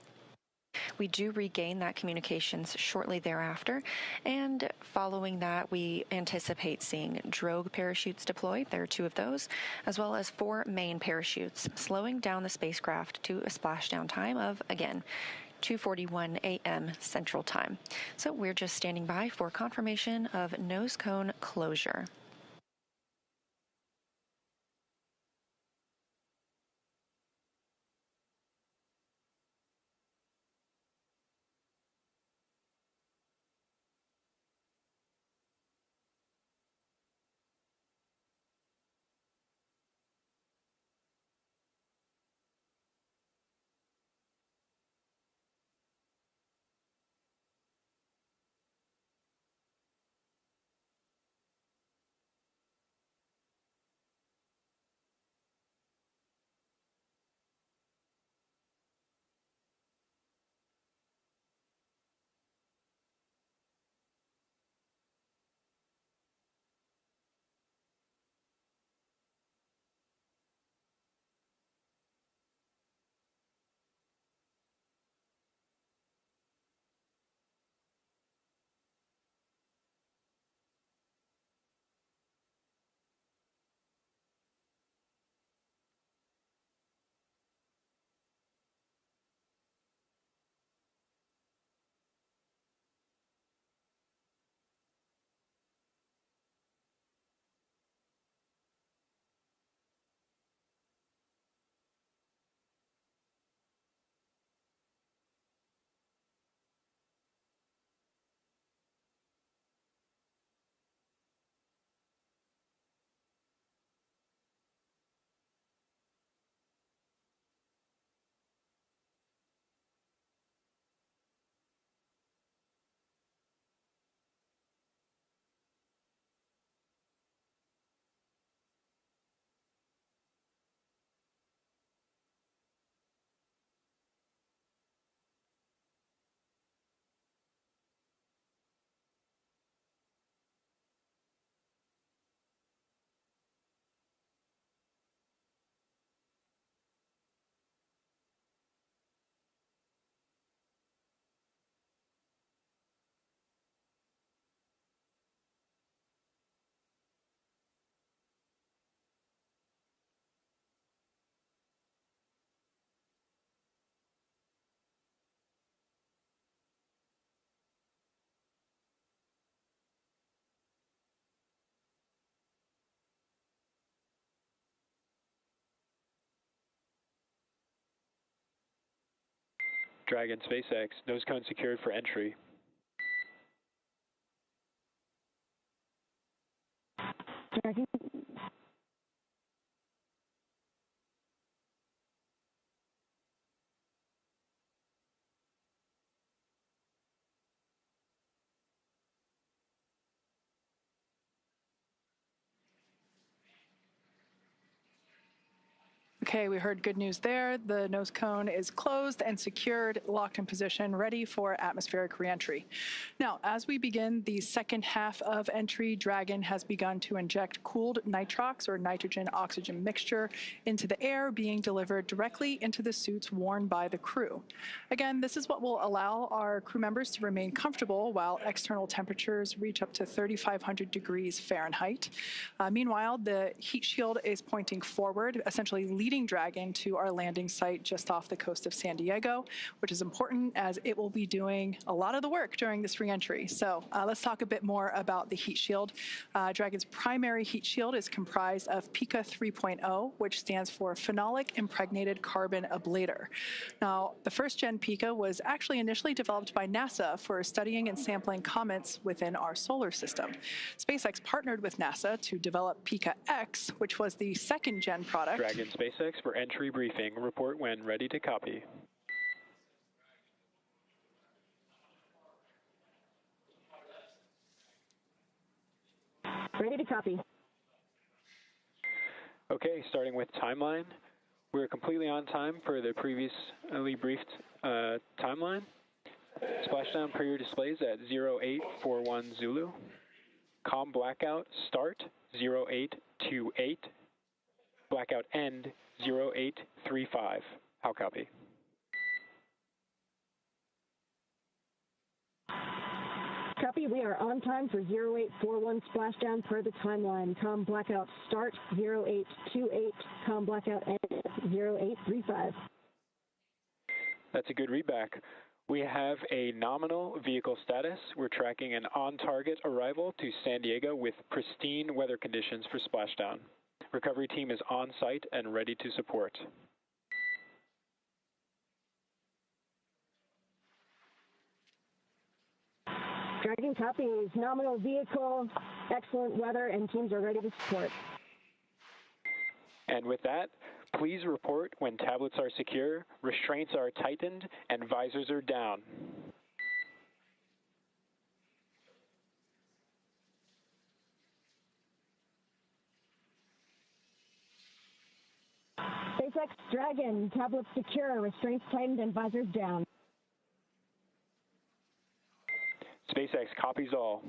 We do regain that communications shortly thereafter, and following that, we anticipate seeing drogue parachutes deployed. There are 2 of those, as well as 4 main parachutes, slowing down the spacecraft to a splashdown time of, again, 2:41 a.m. Central Time. So we're just standing by for confirmation of nose cone closure. Dragon SpaceX, nose cone secured for entry. Dragon. Okay, we heard good news there. The nose cone is closed and secured, locked in position, ready for atmospheric reentry. Now, as we begin the second half of entry, Dragon has begun to inject cooled nitrox or nitrogen-oxygen mixture into the air, being delivered directly into the suits worn by the crew. Again, this is what will allow our crew members to remain comfortable while external temperatures reach up to 3,500 degrees Fahrenheit. Meanwhile, the heat shield is pointing forward, essentially leading Dragon to our landing site just off the coast of San Diego, which is important as it will be doing a lot of the work during this reentry. So let's talk a bit more about the heat shield. Dragon's primary heat shield is comprised of PICA 3.0, which stands for Phenolic Impregnated Carbon Ablator. Now, the first gen PICA was actually initially developed by NASA for studying and sampling comets within our solar system. SpaceX partnered with NASA to develop PICA X, which was the second gen product. Dragon SpaceX for entry briefing. Report when ready to copy. Ready to copy. Okay, starting with timeline. We're completely on time for the previously briefed timeline. Splashdown per displays at 0841 Zulu. COM blackout start 0828. Blackout end 0835. How copy? Copy, we are on time for 0841 splashdown per the timeline. COM blackout start 0828, COM blackout end 0835. That's a good readback. We have a nominal vehicle status. We're tracking an on-target arrival to San Diego with pristine weather conditions for splashdown. Recovery team is on site and ready to support. Dragon copies, nominal vehicle, excellent weather, and teams are ready to support. And with that, please report when tablets are secure, restraints are tightened, and visors are down. SpaceX Dragon, tablets secure, restraints tightened, and visors down. SpaceX copies all.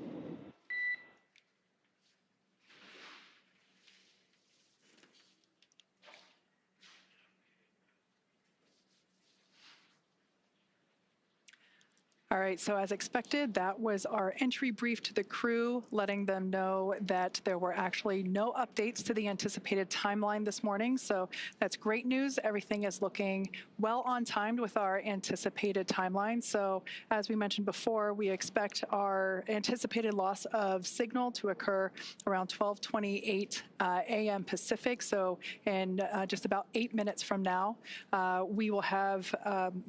All right, so as expected, that was our entry brief to the crew, letting them know that there were actually no updates to the anticipated timeline this morning. So that's great news. Everything is looking well on timed with our anticipated timeline. So as we mentioned before, we expect our anticipated loss of signal to occur around 12:28 a.m. Pacific. So in just about 8 minutes from now, we will have,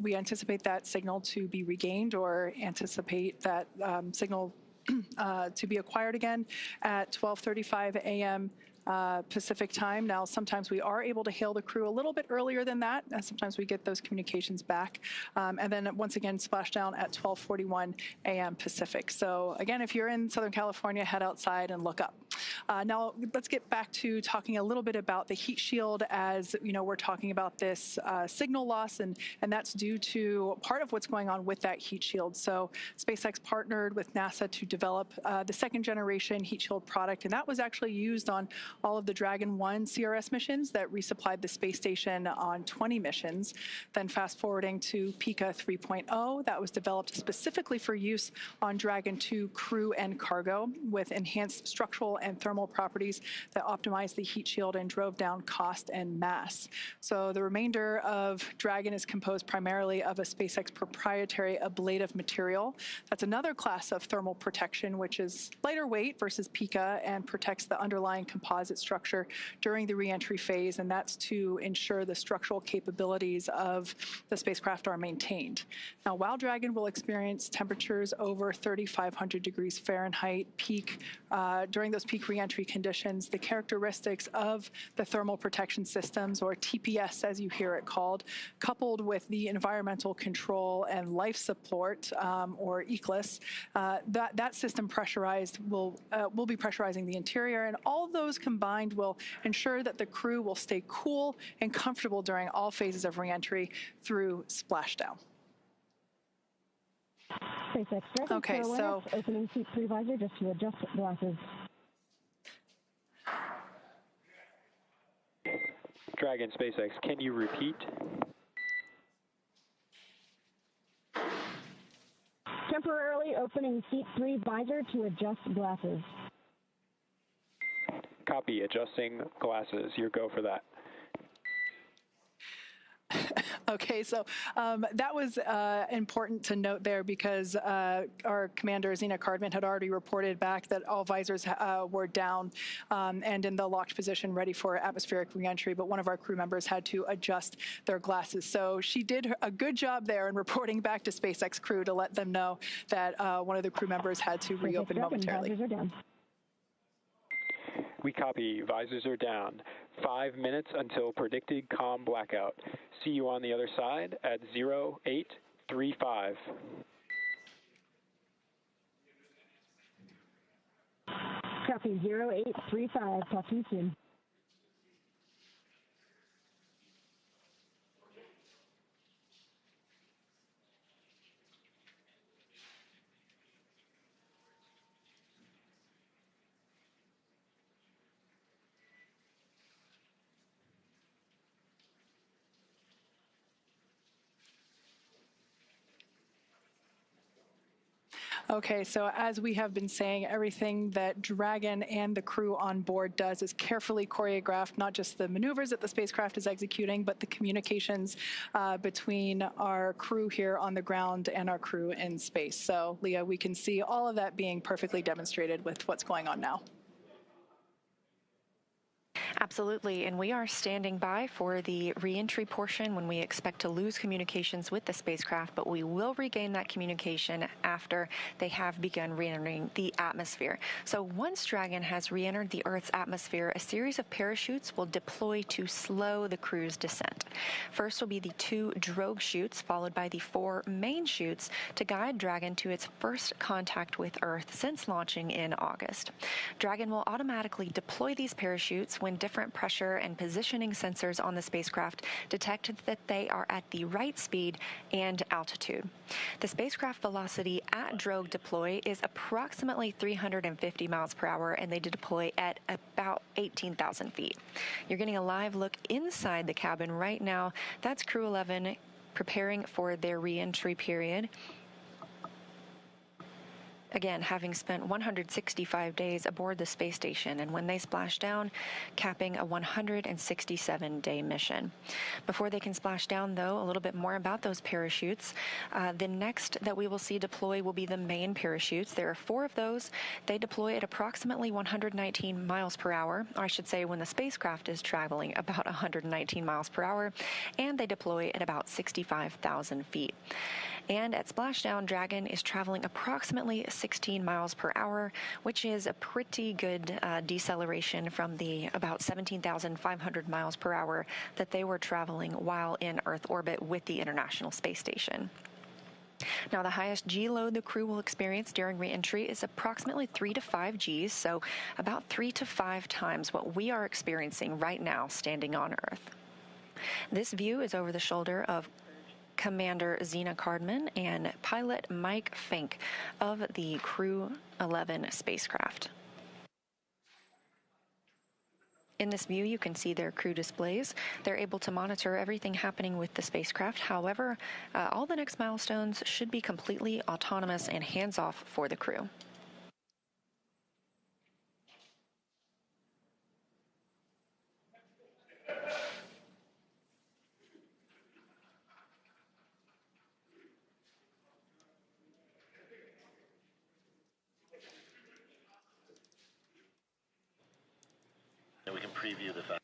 we anticipate that signal to be regained or anticipate that signal to be acquired again at 12:35 a.m. Pacific time. Now, sometimes we are able to hail the crew a little bit earlier than that, and sometimes we get those communications back. And then once again, splashdown at 12:41 a.m. Pacific. So again, if you're in Southern California, head outside and look up. Now, let's get back to talking a little bit about the heat shield. As you know, we're talking about this signal loss, and that's due to part of what's going on with that heat shield. So SpaceX partnered with NASA to develop the second generation heat shield product, and that was actually used on all of the Dragon 1 CRS missions that resupplied the space station on 20 missions. Then fast forwarding to PICA 3.0, that was developed specifically for use on Dragon 2 crew and cargo with enhanced structural and thermal properties that optimized the heat shield and drove down cost and mass. So the remainder of Dragon is composed primarily of a SpaceX proprietary ablative material. That's another class of thermal protection, which is lighter weight versus PICA and protects the underlying composite structure during the reentry phase, and that's to ensure the structural capabilities of the spacecraft are maintained. Now, while Dragon will experience temperatures over 3,500 degrees Fahrenheit peak during those peak reentry conditions, the characteristics of the thermal protection systems, or TPS as you hear it called, coupled with the environmental control and life support, or ECLIS, that system pressurized will be pressurizing the interior, and all of those combined combined will ensure that the crew will stay cool and comfortable during all phases of reentry through splashdown. SpaceX Dragon, Okay, so opening seat 3 visor just to adjust glasses. Dragon, SpaceX, can you repeat? Temporarily opening seat 3 visor to adjust glasses. Copy, adjusting glasses. Your go for that. Okay, so that was important to note there because our commander, Zena Cardman, had already reported back that all visors were down and in the locked position ready for atmospheric reentry, but one of our crew members had to adjust their glasses. So she did a good job there in reporting back to SpaceX crew to let them know that one of the crew members had to reopen momentarily. Visors are down. We copy. Visors are down. 5 minutes until predicted calm blackout. See you on the other side at 0835. Copy 0835. Talk to you soon. Okay, so as we have been saying, everything that Dragon and the crew on board does is carefully choreographed, not just the maneuvers that the spacecraft is executing, but the communications between our crew here on the ground and our crew in space. So, Leah, we can see all of that being perfectly demonstrated with what's going on now. Absolutely, and we are standing by for the reentry portion when we expect to lose communications with the spacecraft, but we will regain that communication after they have begun re-entering the atmosphere. So once Dragon has re-entered the Earth's atmosphere, a series of parachutes will deploy to slow the crew's descent. First will be the 2 drogue chutes, followed by the 4 main chutes to guide Dragon to its first contact with Earth since launching in August. Dragon will automatically deploy these parachutes when different pressure and positioning sensors on the spacecraft detect that they are at the right speed and altitude. The spacecraft velocity at drogue deploy is approximately 350 miles per hour, and they deploy at about 18,000 feet. You're getting a live look inside the cabin right now. That's Crew-11 preparing for their re-entry period. Again, having spent 165 days aboard the space station, and when they splash down, capping a 167-day mission. Before they can splash down, though, a little bit more about those parachutes. The next that we will see deploy will be the main parachutes. There are 4 of those. They deploy at approximately 119 miles per hour, or I should say when the spacecraft is traveling about 119 miles per hour, and they deploy at about 65,000 feet. And at splashdown, Dragon is traveling approximately 16 miles per hour, which is a pretty good deceleration from the about 17,500 miles per hour that they were traveling while in Earth orbit with the International Space Station. Now, the highest G load the crew will experience during re-entry is approximately 3 to 5 Gs, so about 3 to 5 times what we are experiencing right now standing on Earth. This view is over the shoulder of Commander Zena Cardman and pilot Mike Fink of the Crew-11 spacecraft. In this view, you can see their crew displays. They're able to monitor everything happening with the spacecraft. However, all the next milestones should be completely autonomous and hands-off for the crew. And we can preview the fact.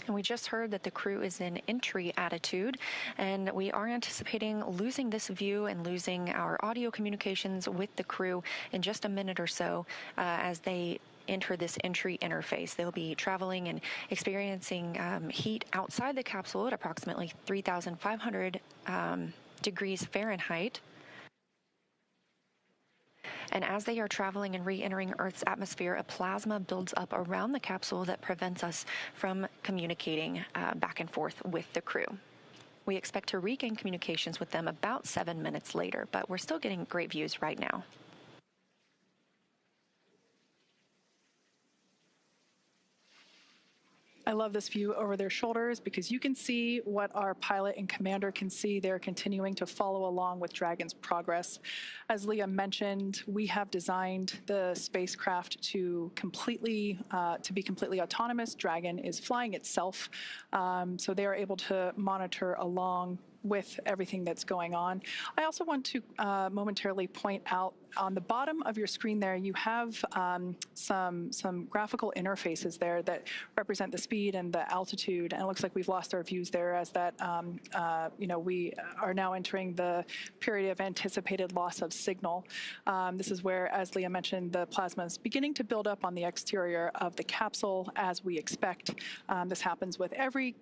And we just heard that the crew is in entry attitude, and we are anticipating losing this view and losing our audio communications with the crew in just a minute or so as they enter this entry interface. They'll be traveling and experiencing heat outside the capsule at approximately 3,500 degrees Fahrenheit. And as they are traveling and re-entering Earth's atmosphere, a plasma builds up around the capsule that prevents us from communicating back and forth with the crew. We expect to regain communications with them about 7 minutes later, but we're still getting great views right now. I love this view over their shoulders because you can see what our pilot and commander can see. They're continuing to follow along with Dragon's progress. As Leah mentioned, we have designed the spacecraft to be completely autonomous. Dragon is flying itself, so they are able to monitor along with everything that's going on. I also want to momentarily point out on the bottom of your screen there, you have some graphical interfaces there that represent the speed and the altitude. And it looks like we've lost our views there as that, we are now entering the period of anticipated loss of signal. This is where, as Leah mentioned, the plasma is beginning to build up on the exterior of the capsule as we expect. This happens with every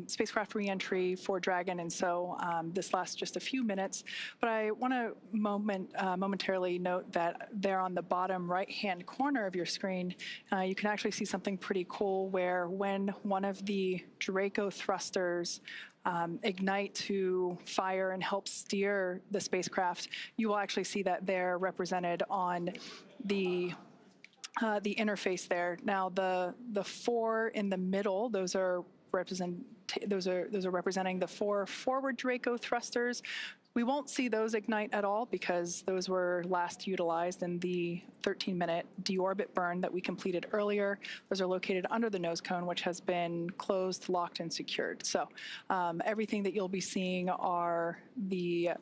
spacecraft reentry for Dragon, and so this lasts just a few minutes. But I want to momentarily note that there on the bottom right-hand corner of your screen, you can actually see something pretty cool where when one of the Draco thrusters ignite to fire and help steer the spacecraft, you will actually see that they're represented on the interface there. Now, the four in the middle, those are representing the four forward Draco thrusters. We won't see those ignite at all because those were last utilized in the 13-minute deorbit burn that we completed earlier. Those are located under the nose cone, which has been closed, locked, and secured. So everything that you'll be seeing are the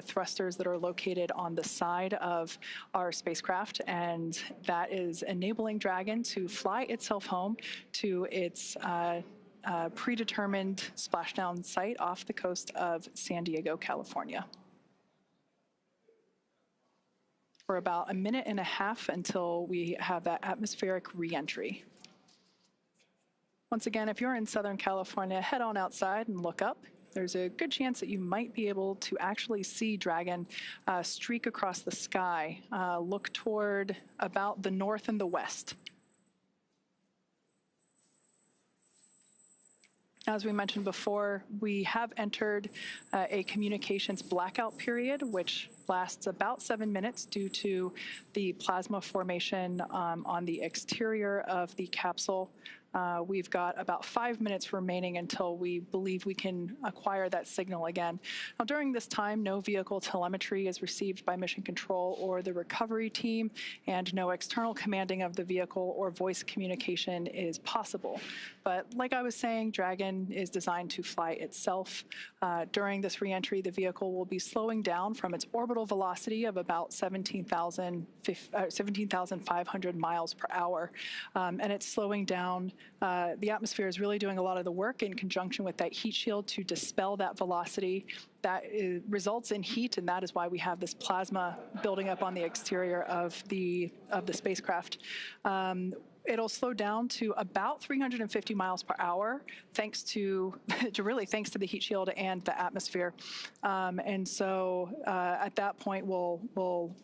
thrusters that are located on the side of our spacecraft, and that is enabling Dragon to fly itself home to its predetermined splashdown site off the coast of San Diego, California. For about a minute and a half until we have that atmospheric reentry. Once again, if you're in Southern California, head on outside and look up. There's a good chance that you might be able to actually see Dragon streak across the sky, look toward about the north and the west. As we mentioned before, we have entered a communications blackout period, which lasts about 7 minutes due to the plasma formation on the exterior of the capsule. We've got about 5 minutes remaining until we believe we can acquire that signal again. Now, during this time, no vehicle telemetry is received by Mission Control or the recovery team, and no external commanding of the vehicle or voice communication is possible. But like I was saying, Dragon is designed to fly itself. During this reentry, the vehicle will be slowing down from its orbital velocity of about 17,500 miles per hour, and it's slowing down. The atmosphere is really doing a lot of the work in conjunction with that heat shield to dispel that velocity. That results in heat, and that is why we have this plasma building up on the exterior of the spacecraft. It'll slow down to about 350 miles per hour, thanks to the heat shield and the atmosphere. And so at that point, we'll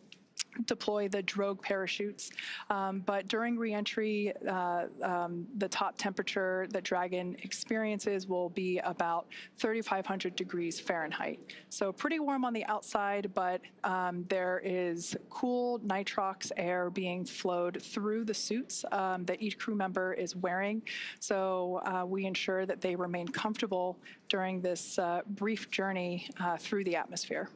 deploy the drogue parachutes. But during reentry, the top temperature that Dragon experiences will be about 3,500 degrees Fahrenheit. So pretty warm on the outside, but there is cool nitrox air being flowed through the suits that each crew member is wearing. So we ensure that they remain comfortable during this brief journey through the atmosphere.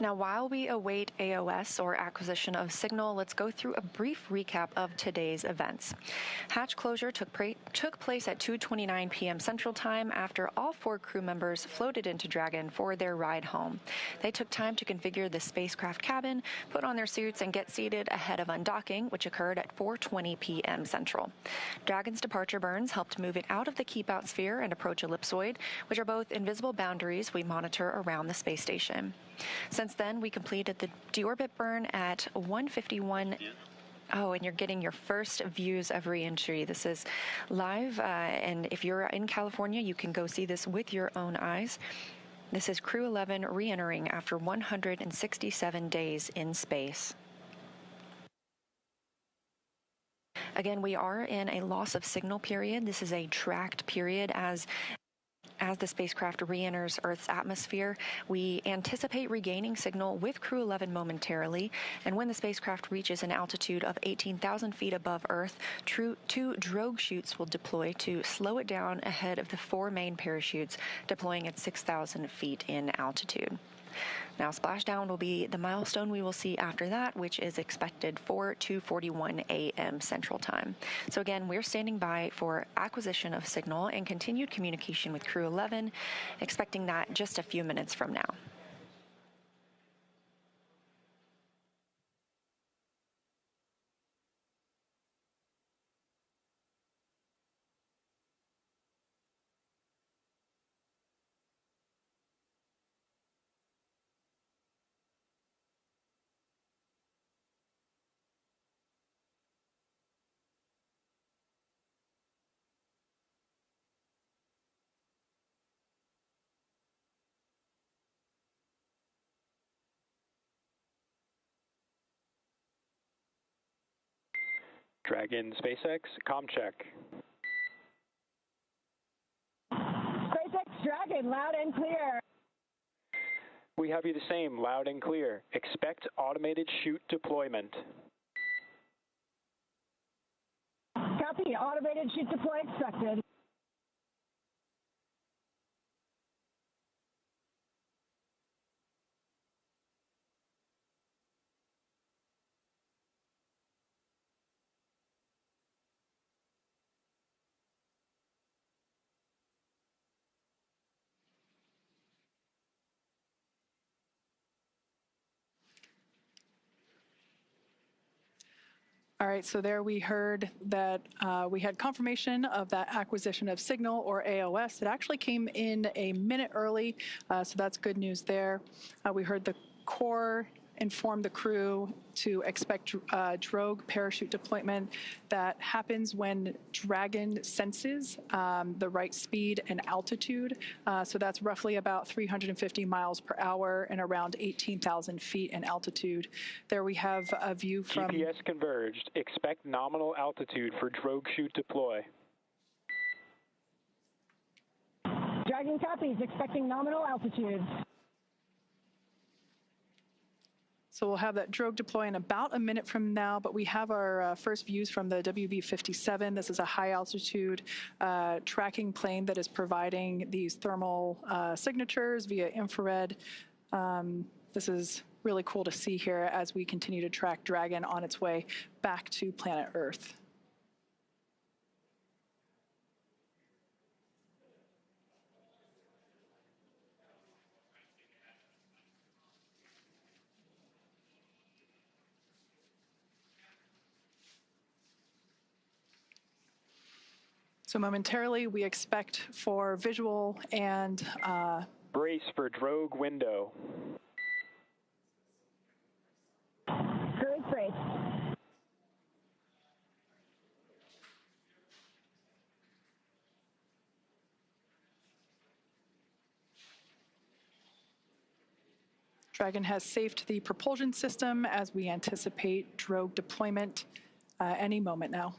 Now, while we await AOS, or acquisition of signal, let's go through a brief recap of today's events. Hatch closure took place at 2:29 p.m. Central Time after all 4 crew members floated into Dragon for their ride home. They took time to configure the spacecraft cabin, put on their suits, and get seated ahead of undocking, which occurred at 4:20 p.m. Central. Dragon's departure burns helped move it out of the keep-out sphere and approach ellipsoid, which are both invisible boundaries we monitor around the space station. Since then, we completed the deorbit burn at 1:51. Oh, and you're getting your first views of re-entry. This is live, and if you're in California, you can go see this with your own eyes. This is Crew-11 re-entering after 167 days in space. Again, we are in a loss of signal period. This is a tracked period as the spacecraft re-enters Earth's atmosphere. We anticipate regaining signal with Crew-11 momentarily, and when the spacecraft reaches an altitude of 18,000 feet above Earth, 2 drogue chutes will deploy to slow it down ahead of the 4 main parachutes deploying at 6,000 feet in altitude. Now, Splashdown will be the milestone we will see after that, which is expected for 2:41 a.m. Central Time. So again, we're standing by for acquisition of signal and continued communication with Crew-11, expecting that just a few minutes from now. Dragon SpaceX, comm check. SpaceX Dragon, loud and clear. We have you the same, loud and clear. Expect automated chute deployment. Copy, automated chute deploy expected. All right, so there we heard that we had confirmation of that acquisition of signal, or AOS. It actually came in a minute early, so that's good news there. We heard the core inform the crew to expect drogue parachute deployment that happens when Dragon senses the right speed and altitude. So that's roughly about 350 miles per hour and around 18,000 feet in altitude. There we have a view from... GPS converged. Expect nominal altitude for drogue chute deploy. Dragon copies, expecting nominal altitude. So we'll have that drogue deploy in about a minute from now, but we have our first views from the WB-57. This is a high-altitude tracking plane that is providing these thermal signatures via infrared. This is really cool to see here as we continue to track Dragon on its way back to planet Earth. So momentarily, we expect for visual and... Brace for drogue window. Drogue brace. Dragon has safed the propulsion system as we anticipate drogue deployment any moment now.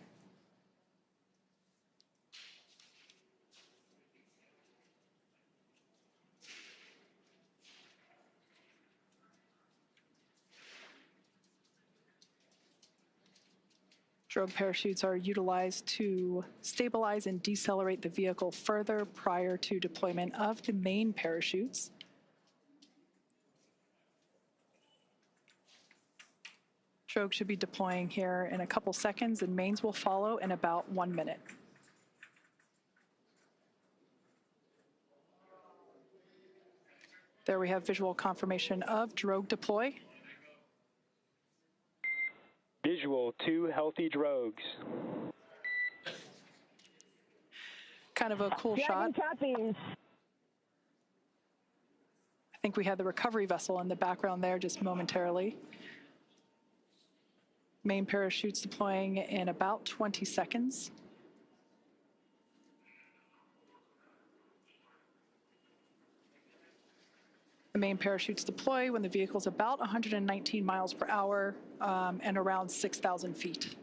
Drogue parachutes are utilized to stabilize and decelerate the vehicle further prior to deployment of the main parachutes. Drogue should be deploying here in a couple seconds, and mains will follow in about 1 minute. There we have visual confirmation of drogue deploy. Visual, 2 healthy drogues. Kind of a cool shot. Copies. I think we had the recovery vessel in the background there just momentarily. Main parachutes deploying in about 20 seconds. The main parachutes deploy when the vehicle's about 119 miles per hour and around 6,000 feet.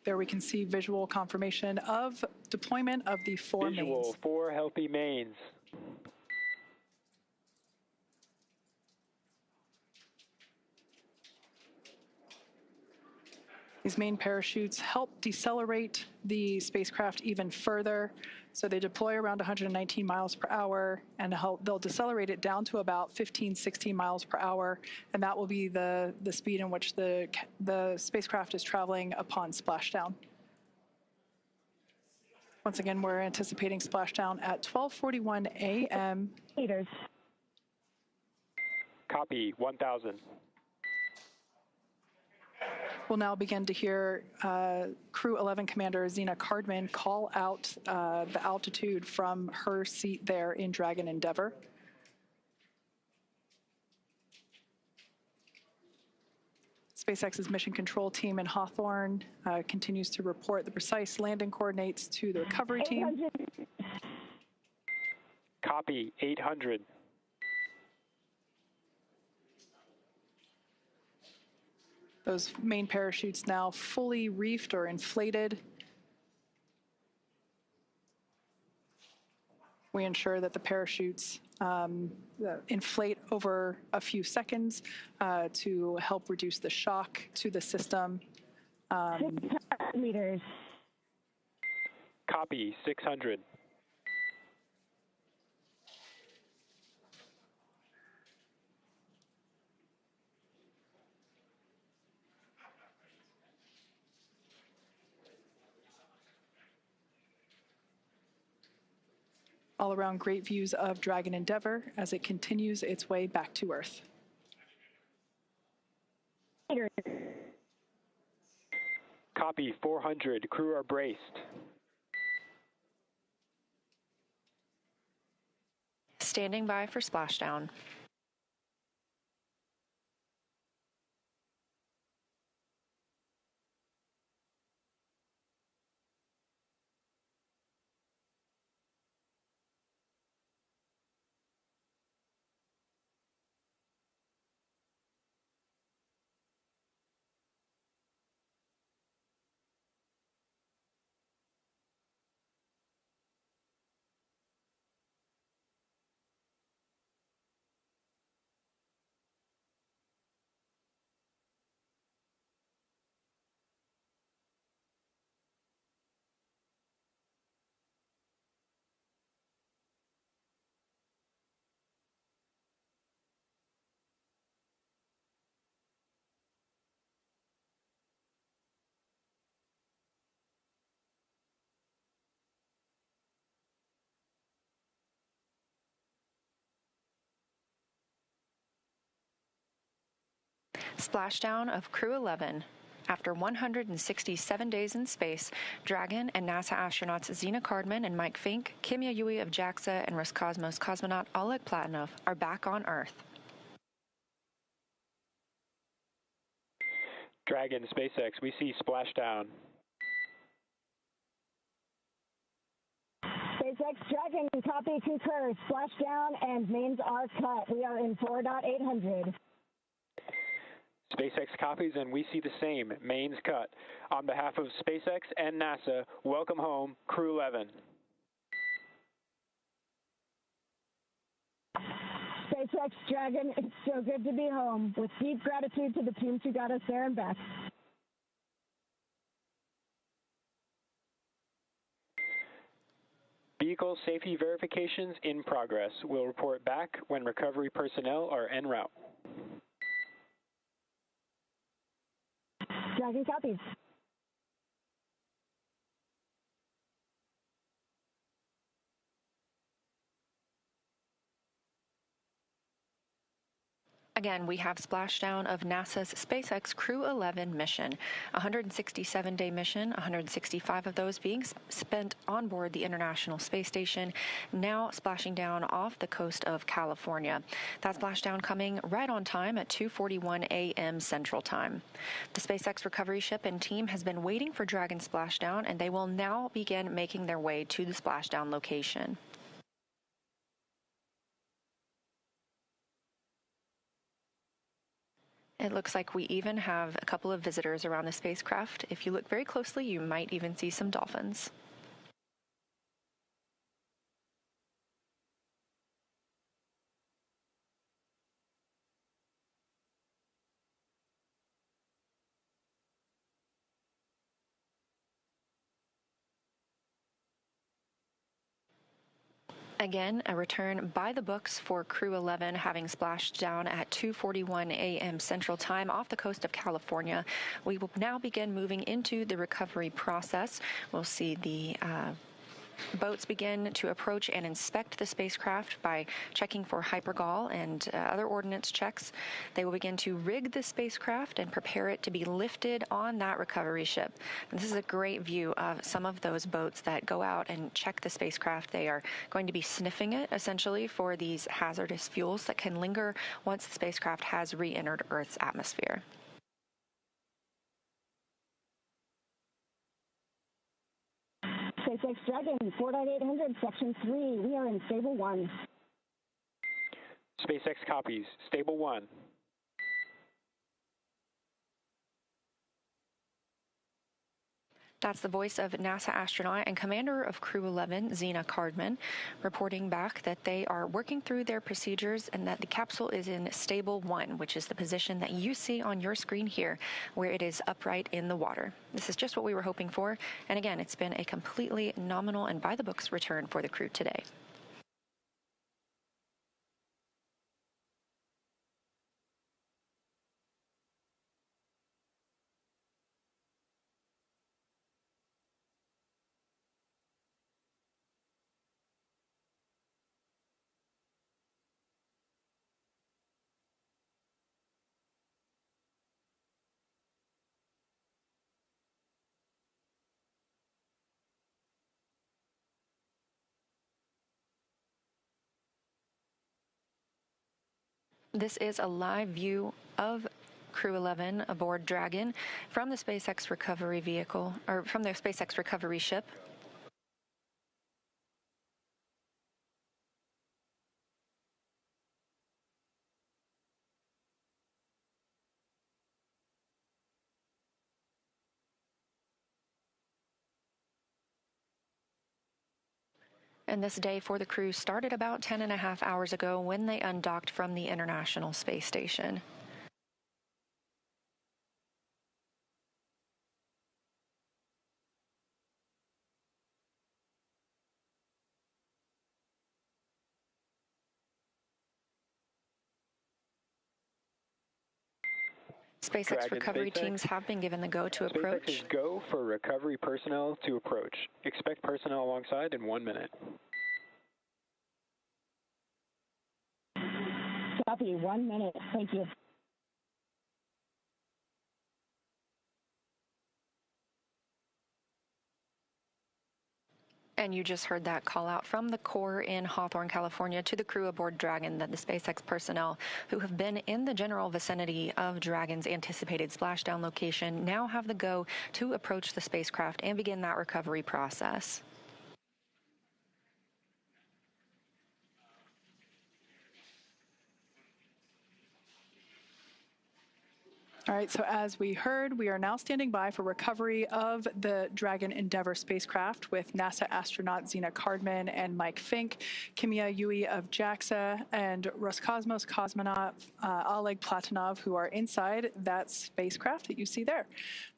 There we can see visual confirmation of deployment of the 4 mains. Visual, 4 healthy mains. These main parachutes help decelerate the spacecraft even further. So they deploy around 119 miles per hour, and they'll decelerate it down to about 15, 16 miles per hour. And that will be the speed in which the spacecraft is traveling upon splashdown. Once again, we're anticipating splashdown at 12:41 a.m. Meters. Copy, 1,000. We'll now begin to hear Crew-11 Commander Zena Cardman call out the altitude from her seat there in Dragon Endeavour. SpaceX's mission control team in Hawthorne continues to report the precise landing coordinates to the recovery team. Copy, 800. Those main parachutes now fully reefed or inflated. We ensure that the parachutes inflate over a few seconds to help reduce the shock to the system. 600 meters. Copy, 600. All around great views of Dragon Endeavour as it continues its way back to Earth. Copy, 400. Crew are braced. Standing by for splashdown. Splashdown of Crew-11. After 167 days in space, Dragon and NASA astronauts Zena Cardman and Mike Fink, Kimya Yui of JAXA, and Roscosmos cosmonaut Oleg Platonov are back on Earth. Dragon, SpaceX, we see splashdown. SpaceX Dragon, copy, concur. Splashdown and mains are cut. We are in 4.800. SpaceX copies, and we see the same. Mains cut. On behalf of SpaceX and NASA, welcome home, Crew-11. SpaceX Dragon, it's so good to be home. With deep gratitude to the teams who got us there and back. vehicle safety verifications in progress. We'll report back when recovery personnel are en route. Dragon copies. Again, we have splashdown of NASA's SpaceX Crew-11 mission, a 167-day mission, 165 of those being spent on board the International Space Station, now splashing down off the coast of California. That splashdown coming right on time at 2:41 a.m. Central Time. The SpaceX recovery ship and team has been waiting for Dragon splashdown, and they will now begin making their way to the splashdown location. It looks like we even have a couple of visitors around the spacecraft. If you look very closely, you might even see some dolphins. Again, a return by the books for Crew-11, having splashed down at 2:41 a.m. Central Time off the coast of California. We will now begin moving into the recovery process. We'll see the boats begin to approach and inspect the spacecraft by checking for hypergol and other ordnance checks. They will begin to rig the spacecraft and prepare it to be lifted on that recovery ship. And this is a great view of some of those boats that go out and check the spacecraft. They are going to be sniffing it, essentially, for these hazardous fuels that can linger once the spacecraft has re-entered Earth's atmosphere. SpaceX Dragon, 4.800, Section 3. We are in Stable 1. SpaceX copies. Stable 1. That's the voice of NASA astronaut and commander of Crew-11, Zena Cardman, reporting back that they are working through their procedures and that the capsule is in Stable 1, which is the position that you see on your screen here, where it is upright in the water. This is just what we were hoping for, and again, it's been a completely nominal and by-the-books return for the crew today. This is a live view of Crew-11 aboard Dragon from the SpaceX recovery vehicle, or from their SpaceX recovery ship. And this day for the crew started about 10.5 hours ago when they undocked from the International Space Station. SpaceX Dragon, recovery SpaceX. teams have been given the go to approach. SpaceX is go for recovery personnel to approach. Expect personnel alongside in 1 minute. Copy, 1 minute. Thank you. And you just heard that call out from the Corps in Hawthorne, California, to the crew aboard Dragon, that the SpaceX personnel who have been in the general vicinity of Dragon's anticipated splashdown location now have the go to approach the spacecraft and begin that recovery process. All right, so as we heard, we are now standing by for recovery of the Dragon Endeavour spacecraft with NASA astronaut Zena Cardman and Mike Fink, Kimia Yui of JAXA, and Roscosmos cosmonaut Oleg Platonov, who are inside that spacecraft that you see there.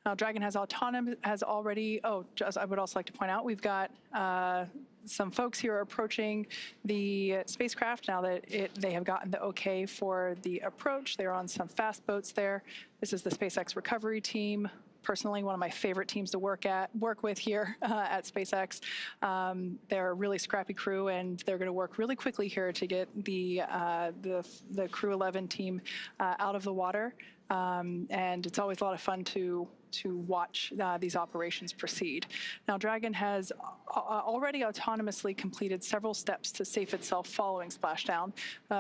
Now, Dragon has already, I would also like to point out, we've got some folks here are approaching the spacecraft now that they have gotten the okay for the approach. They're on some fast boats there. This is the SpaceX recovery team. Personally, one of my favorite teams to work with here at SpaceX. They're a really scrappy crew, and they're going to work really quickly here to get the Crew-11 team out of the water. And it's always a lot of fun to watch these operations proceed. Now, Dragon has already autonomously completed several steps to safe itself following splashdown.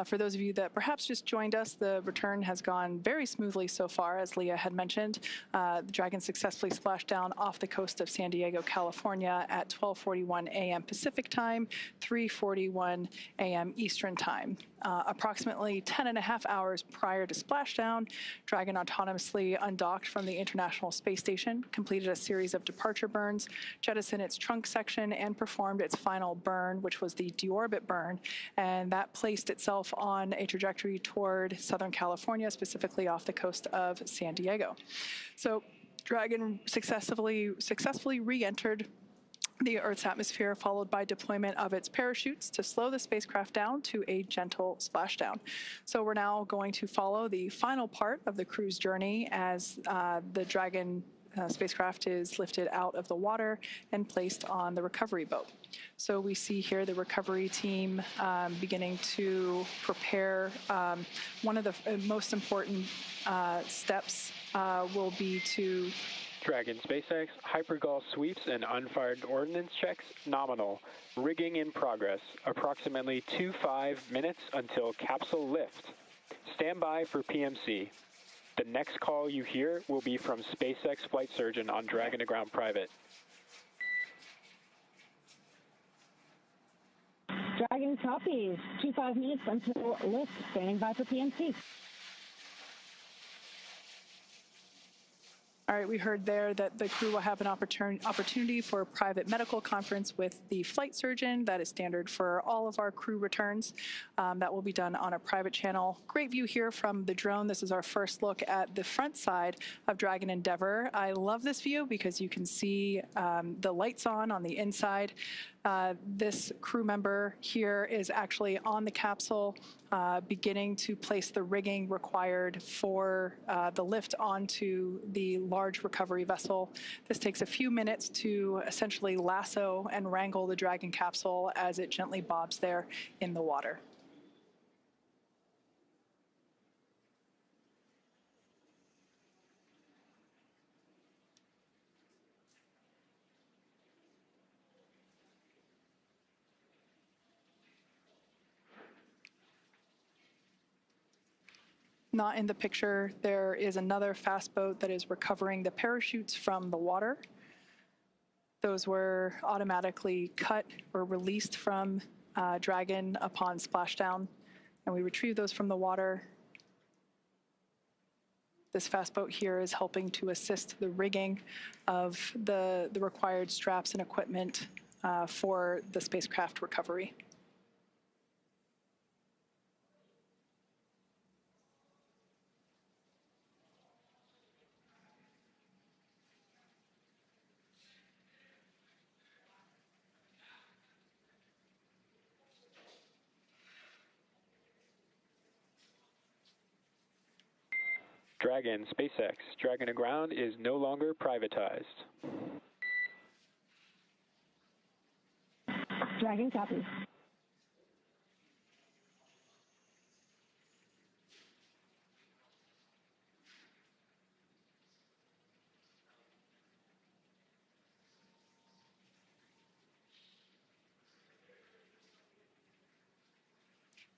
For those of you that perhaps just joined us, the return has gone very smoothly so far, as Leah had mentioned. The Dragon successfully splashed down off the coast of San Diego, California at 12:41 a.m. Pacific time, 3:41 a.m. Eastern time. Approximately 10.5 hours prior to splashdown, Dragon autonomously undocked from the International Space Station, completed a series of departure burns, jettisoned its trunk section, and performed its final burn, which was the deorbit burn, and that placed itself on a trajectory toward Southern California, specifically off the coast of San Diego. So Dragon successfully re-entered the Earth's atmosphere, followed by deployment of its parachutes to slow the spacecraft down to a gentle splashdown. So we're now going to follow the final part of the crew's journey as the Dragon spacecraft is lifted out of the water and placed on the recovery boat. So we see here the recovery team beginning to prepare. One of the most important steps will be to Dragon SpaceX, hypergol sweeps and unfired ordnance checks, nominal. Rigging in progress, approximately 25 minutes until capsule lift. Stand by for PMC. The next call you hear will be from SpaceX flight surgeon on Dragon to Ground Private. Dragon copies. 25 minutes until lift. Standing by for PMC. All right, we heard there that the crew will have an opportunity for a private medical conference with the flight surgeon. That is standard for all of our crew returns. That will be done on a private channel. Great view here from the drone. This is our first look at the front side of Dragon Endeavour. I love this view because you can see the lights on the inside. This crew member here is actually on the capsule, beginning to place the rigging required for the lift onto the large recovery vessel. This takes a few minutes to essentially lasso and wrangle the Dragon capsule as it gently bobs there in the water. Not in the picture, there is another fast boat that is recovering the parachutes from the water. Those were automatically cut or released from Dragon upon splashdown, and we retrieved those from the water. This fast boat here is helping to assist the rigging of the required straps and equipment for the spacecraft recovery. Dragon SpaceX, Dragon to Ground is no longer privatized. Dragon copies.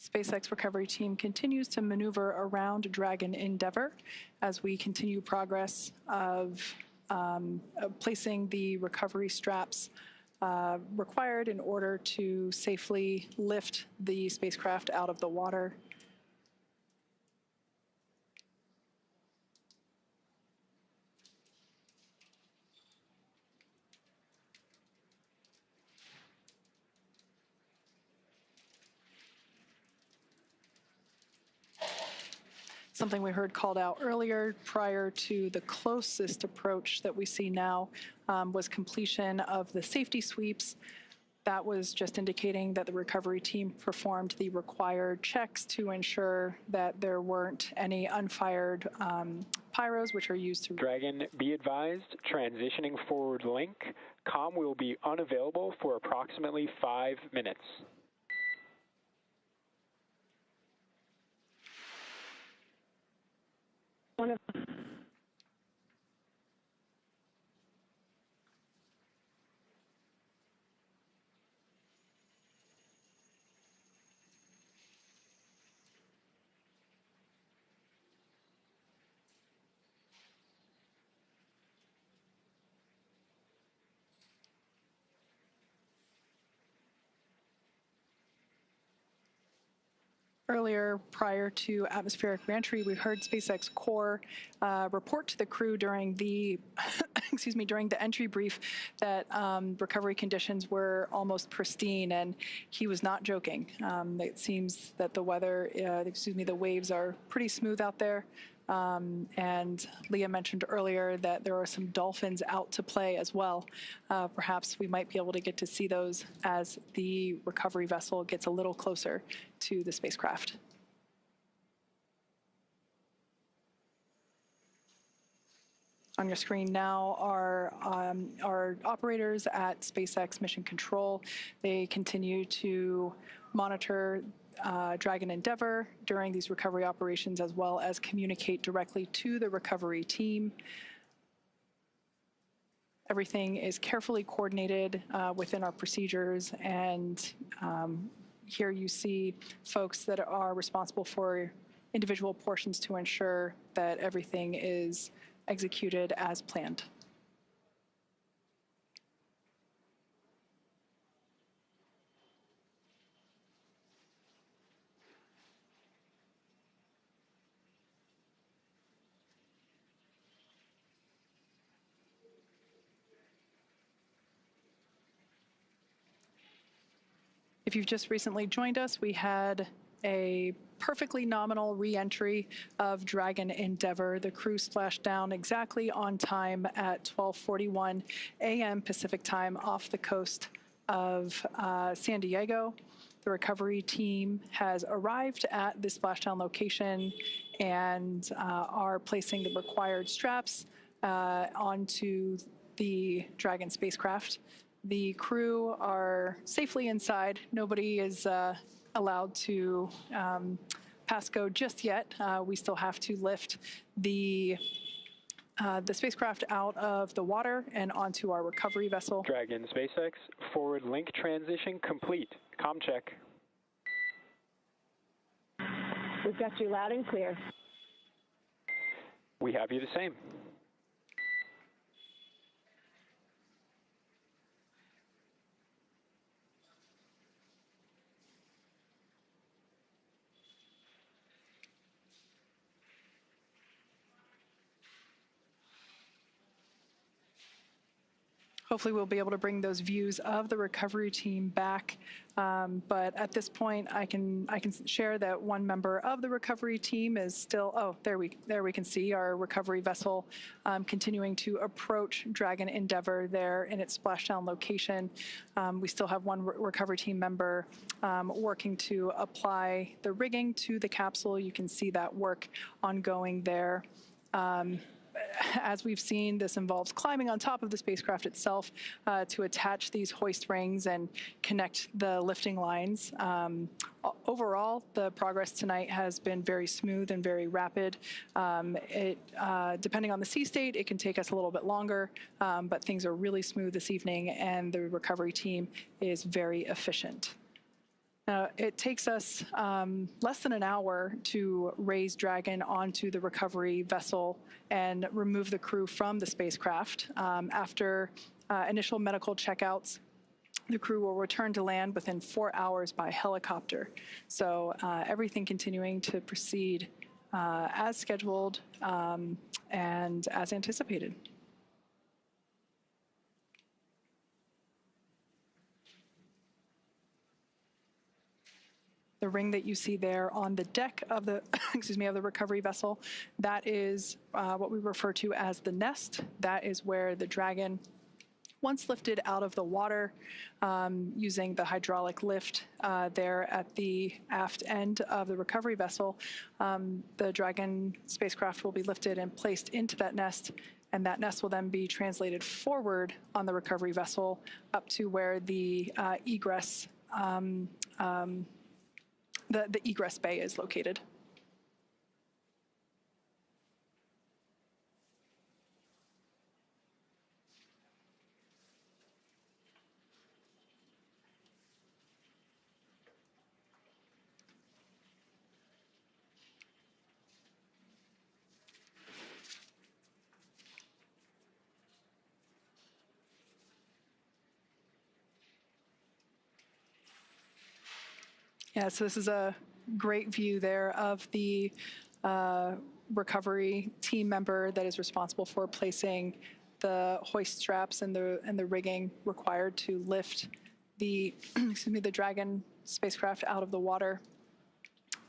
SpaceX recovery team continues to maneuver around Dragon Endeavour as we continue progress of placing the recovery straps required in order to safely lift the spacecraft out of the water. Something we heard called out earlier prior to the closest approach that we see now was completion of the safety sweeps. That was just indicating that the recovery team performed the required checks to ensure that there weren't any unfired pyros, which are used to... Dragon, be advised, transitioning forward link. Comm will be unavailable for approximately 5 minutes. Earlier, prior to atmospheric reentry, we heard SpaceX core report to the crew during the, during the entry brief that recovery conditions were almost pristine, and he was not joking. It seems that the weather, the waves are pretty smooth out there. And Leah mentioned earlier that there are some dolphins out to play as well. Perhaps we might be able to get to see those as the recovery vessel gets a little closer to the spacecraft. On your screen now are our operators at SpaceX Mission Control. They continue to monitor Dragon Endeavour during these recovery operations, as well as communicate directly to the recovery team. Everything is carefully coordinated within our procedures, and here you see folks that are responsible for individual portions to ensure that everything is executed as planned. If you've just recently joined us, we had a perfectly nominal re-entry of Dragon Endeavour. The crew splashed down exactly on time at 12:41 a.m. Pacific time off the coast of San Diego. The recovery team has arrived at the splashdown location and are placing the required straps onto the Dragon spacecraft. The crew are safely inside. Nobody is allowed to pass go just yet. We still have to lift the spacecraft out of the water and onto our recovery vessel. Dragon SpaceX, forward link transition complete. Comm check. We've got you loud and clear. We have you the same. Hopefully we'll be able to bring those views of the recovery team back. But at this point, I can share that one member of the recovery team is still, there we can see our recovery vessel continuing to approach Dragon Endeavour there in its splashdown location. We still have one recovery team member working to apply the rigging to the capsule. You can see that work ongoing there. As we've seen, this involves climbing on top of the spacecraft itself to attach these hoist rings and connect the lifting lines. Overall, the progress tonight has been very smooth and very rapid. Depending on the sea state, it can take us a little bit longer, but things are really smooth this evening, and the recovery team is very efficient. It takes us less than an hour to raise Dragon onto the recovery vessel and remove the crew from the spacecraft. After initial medical checkouts, the crew will return to land within 4 hours by helicopter. So everything continuing to proceed as scheduled and as anticipated. The ring that you see there on the deck of the, of the recovery vessel, that is what we refer to as the nest. That is where the Dragon Once lifted out of the water using the hydraulic lift there at the aft end of the recovery vessel, the Dragon spacecraft will be lifted and placed into that nest, and that nest will then be translated forward on the recovery vessel up to where the egress the egress bay is located. Yeah, so this is a great view there of the recovery team member that is responsible for placing the hoist straps and the rigging required to lift the the Dragon spacecraft out of the water,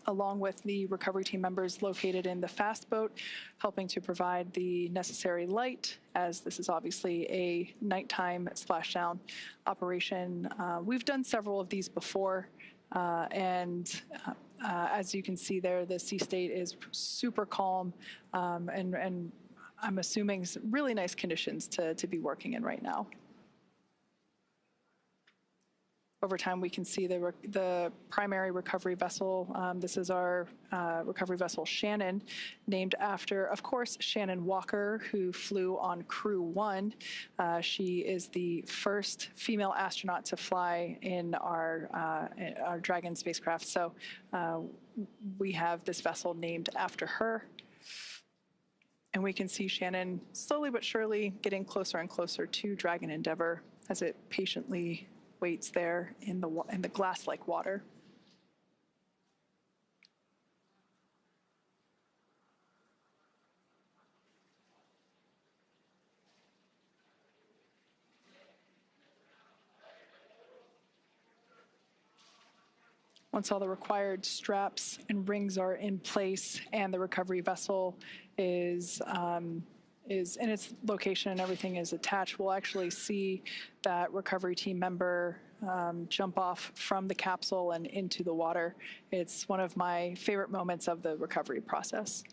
along with the recovery team members located in the fast boat, helping to provide the necessary light, as this is obviously a nighttime splashdown operation. We've done several of these before. As you can see there, the sea state is super calm, and I'm assuming really nice conditions to be working in right now. Over time, we can see the primary recovery vessel. This is our recovery vessel Shannon, named after, of course, Shannon Walker, who flew on Crew-11. She is the first female astronaut to fly in our Dragon spacecraft. So we have this vessel named after her. And we can see Shannon slowly but surely getting closer and closer to Dragon Endeavour as it patiently waits there in the glass-like water. Once all the required straps and rings are in place and the recovery vessel is in its location and everything is attached, we'll actually see that recovery team member jump off from the capsule and into the water. It's one of my favorite moments of the recovery process.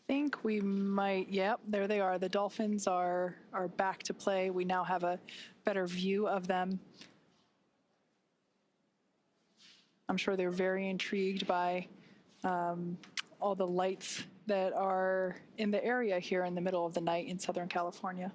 I think we might, yep, there they are. The dolphins are back to play. We now have a better view of them. I'm sure they're very intrigued by all the lights that are in the area here in the middle of the night in Southern California.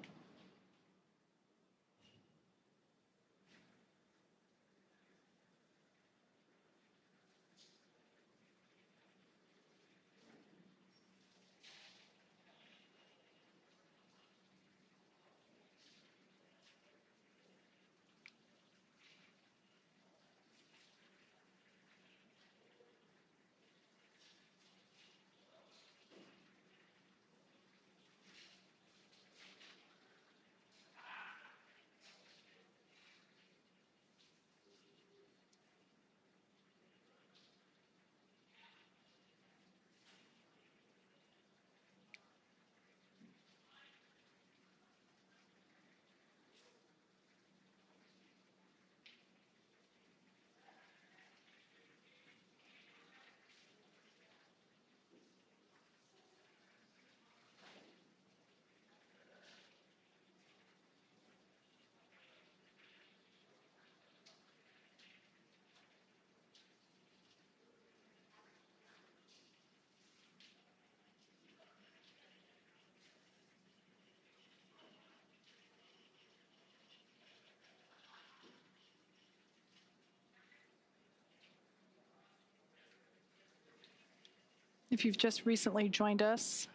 If you've just recently joined us,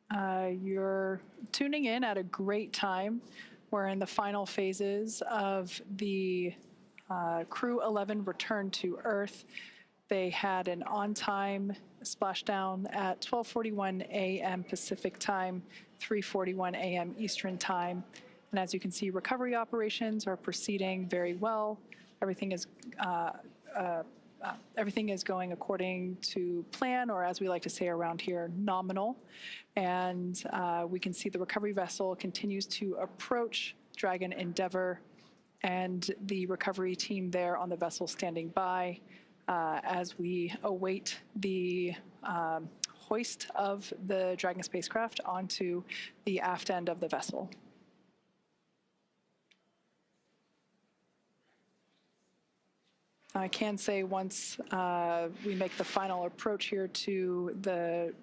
you're tuning in at a great time. We're in the final phases of the Crew-11 return to Earth. They had an on-time splashdown at 12:41 a.m. Pacific time, 3:41 a.m. Eastern time. And as you can see, recovery operations are proceeding very well. everything is everything is going according to plan, or as we like to say around here, nominal. And we can see the recovery vessel continues to approach Dragon Endeavour, and the recovery team there on the vessel standing by as we await the hoist of the Dragon spacecraft onto the aft end of the vessel. I can say once we make the final approach here to the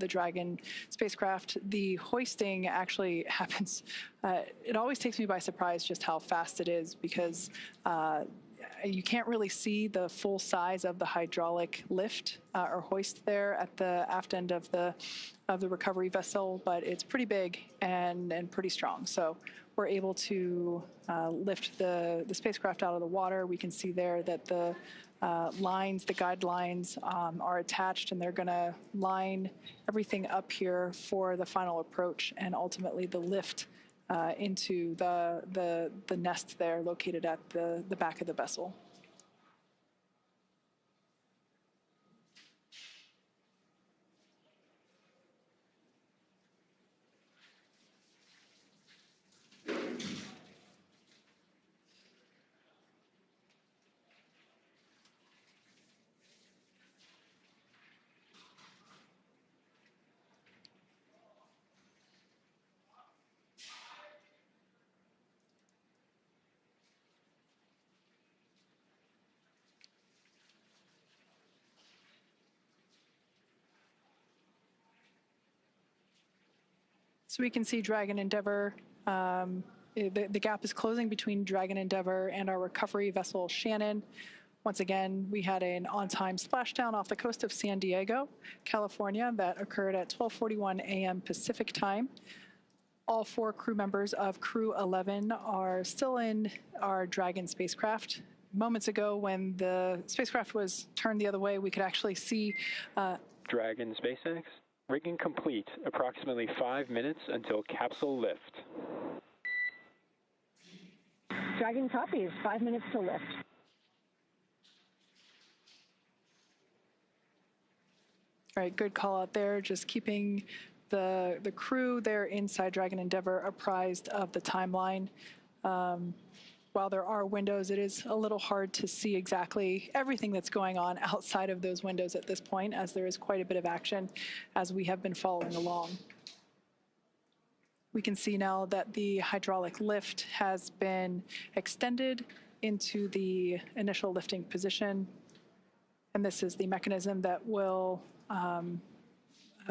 Dragon spacecraft, the hoisting actually happens. It always takes me by surprise just how fast it is, because you can't really see the full size of the hydraulic lift or hoist there at the aft end of the recovery vessel, but it's pretty big and pretty strong. So we're able to lift the spacecraft out of the water. We can see there that the lines, the guidelines are attached, and they're going to line everything up here for the final approach and ultimately the lift into the nest there located at the back of the vessel. So we can see Dragon Endeavour, the gap is closing between Dragon Endeavour and our recovery vessel Shannon. Once again, we had an on-time splashdown off the coast of San Diego, California, that occurred at 12:41 a.m. Pacific time. All 4 crew members of Crew-11 are still in our Dragon spacecraft. Moments ago, when the spacecraft was turned the other way, we could actually see Dragon SpaceX. Rigging complete. Approximately 5 minutes until capsule lift. Dragon copies. 5 minutes to lift. All right, good call out there. Just keeping the crew there inside Dragon Endeavour apprised of the timeline. While there are windows, it is a little hard to see exactly everything that's going on outside of those windows at this point, as there is quite a bit of action as we have been following along. We can see now that the hydraulic lift has been extended into the initial lifting position, and this is the mechanism that will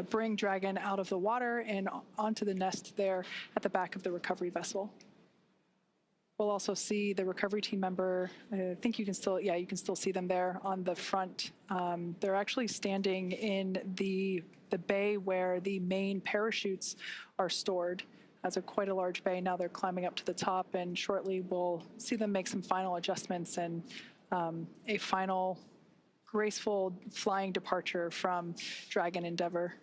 bring Dragon out of the water and onto the nest there at the back of the recovery vessel. We'll also see the recovery team member. I think you can still, yeah, you can still see them there on the front. They're actually standing in the bay where the main parachutes are stored. That's quite a large bay. Now they're climbing up to the top, and shortly we'll see them make some final adjustments and a final graceful flying departure from Dragon Endeavour.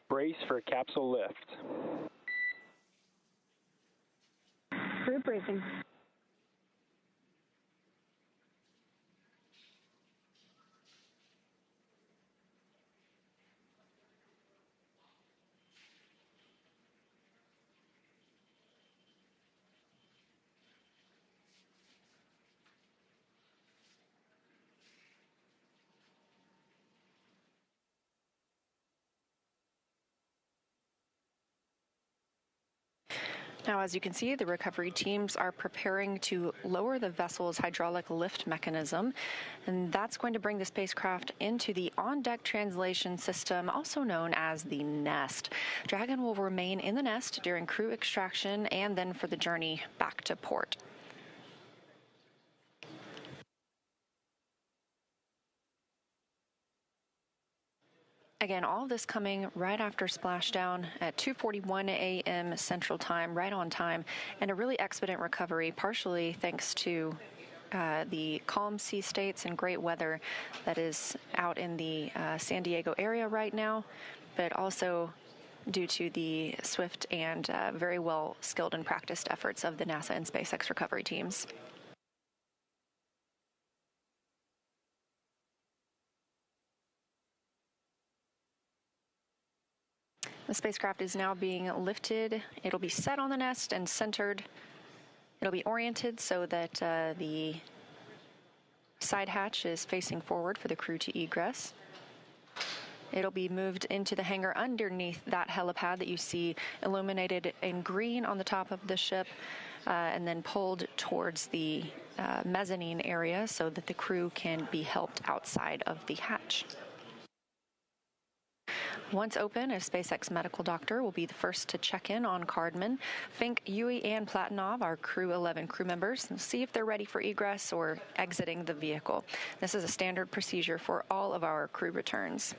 Brace for capsule lift. Crew bracing. Now, as you can see, the recovery teams are preparing to lower the vessel's hydraulic lift mechanism, and that's going to bring the spacecraft into the on-deck translation system, also known as the nest. Dragon will remain in the nest during crew extraction and then for the journey back to port. Again, all of this coming right after splashdown at 2:41 a.m. Central Time, right on time, and a really expedient recovery, partially thanks to the calm sea states and great weather that is out in the San Diego area right now, but also due to the swift and very well skilled and practiced efforts of the NASA and SpaceX recovery teams. The spacecraft is now being lifted. It'll be set on the nest and centered. It'll be oriented so that the side hatch is facing forward for the crew to egress. It'll be moved into the hangar underneath that helipad that you see illuminated in green on the top of the ship, and then pulled towards the mezzanine area so that the crew can be helped outside of the hatch. Once open, a SpaceX medical doctor will be the first to check in on Cardman. Fink, Yui, and Platonov are Crew-11 crew members, and see if they're ready for egress or exiting the vehicle. This is a standard procedure for all of our crew returns.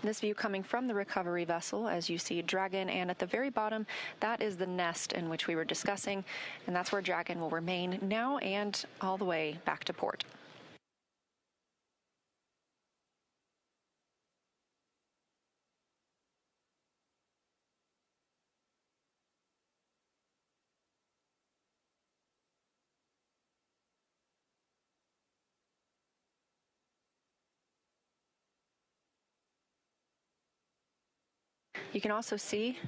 This view coming from the recovery vessel, as you see Dragon, and at the very bottom, that is the nest in which we were discussing, and that's where Dragon will remain now and all the way back to port. You can also see,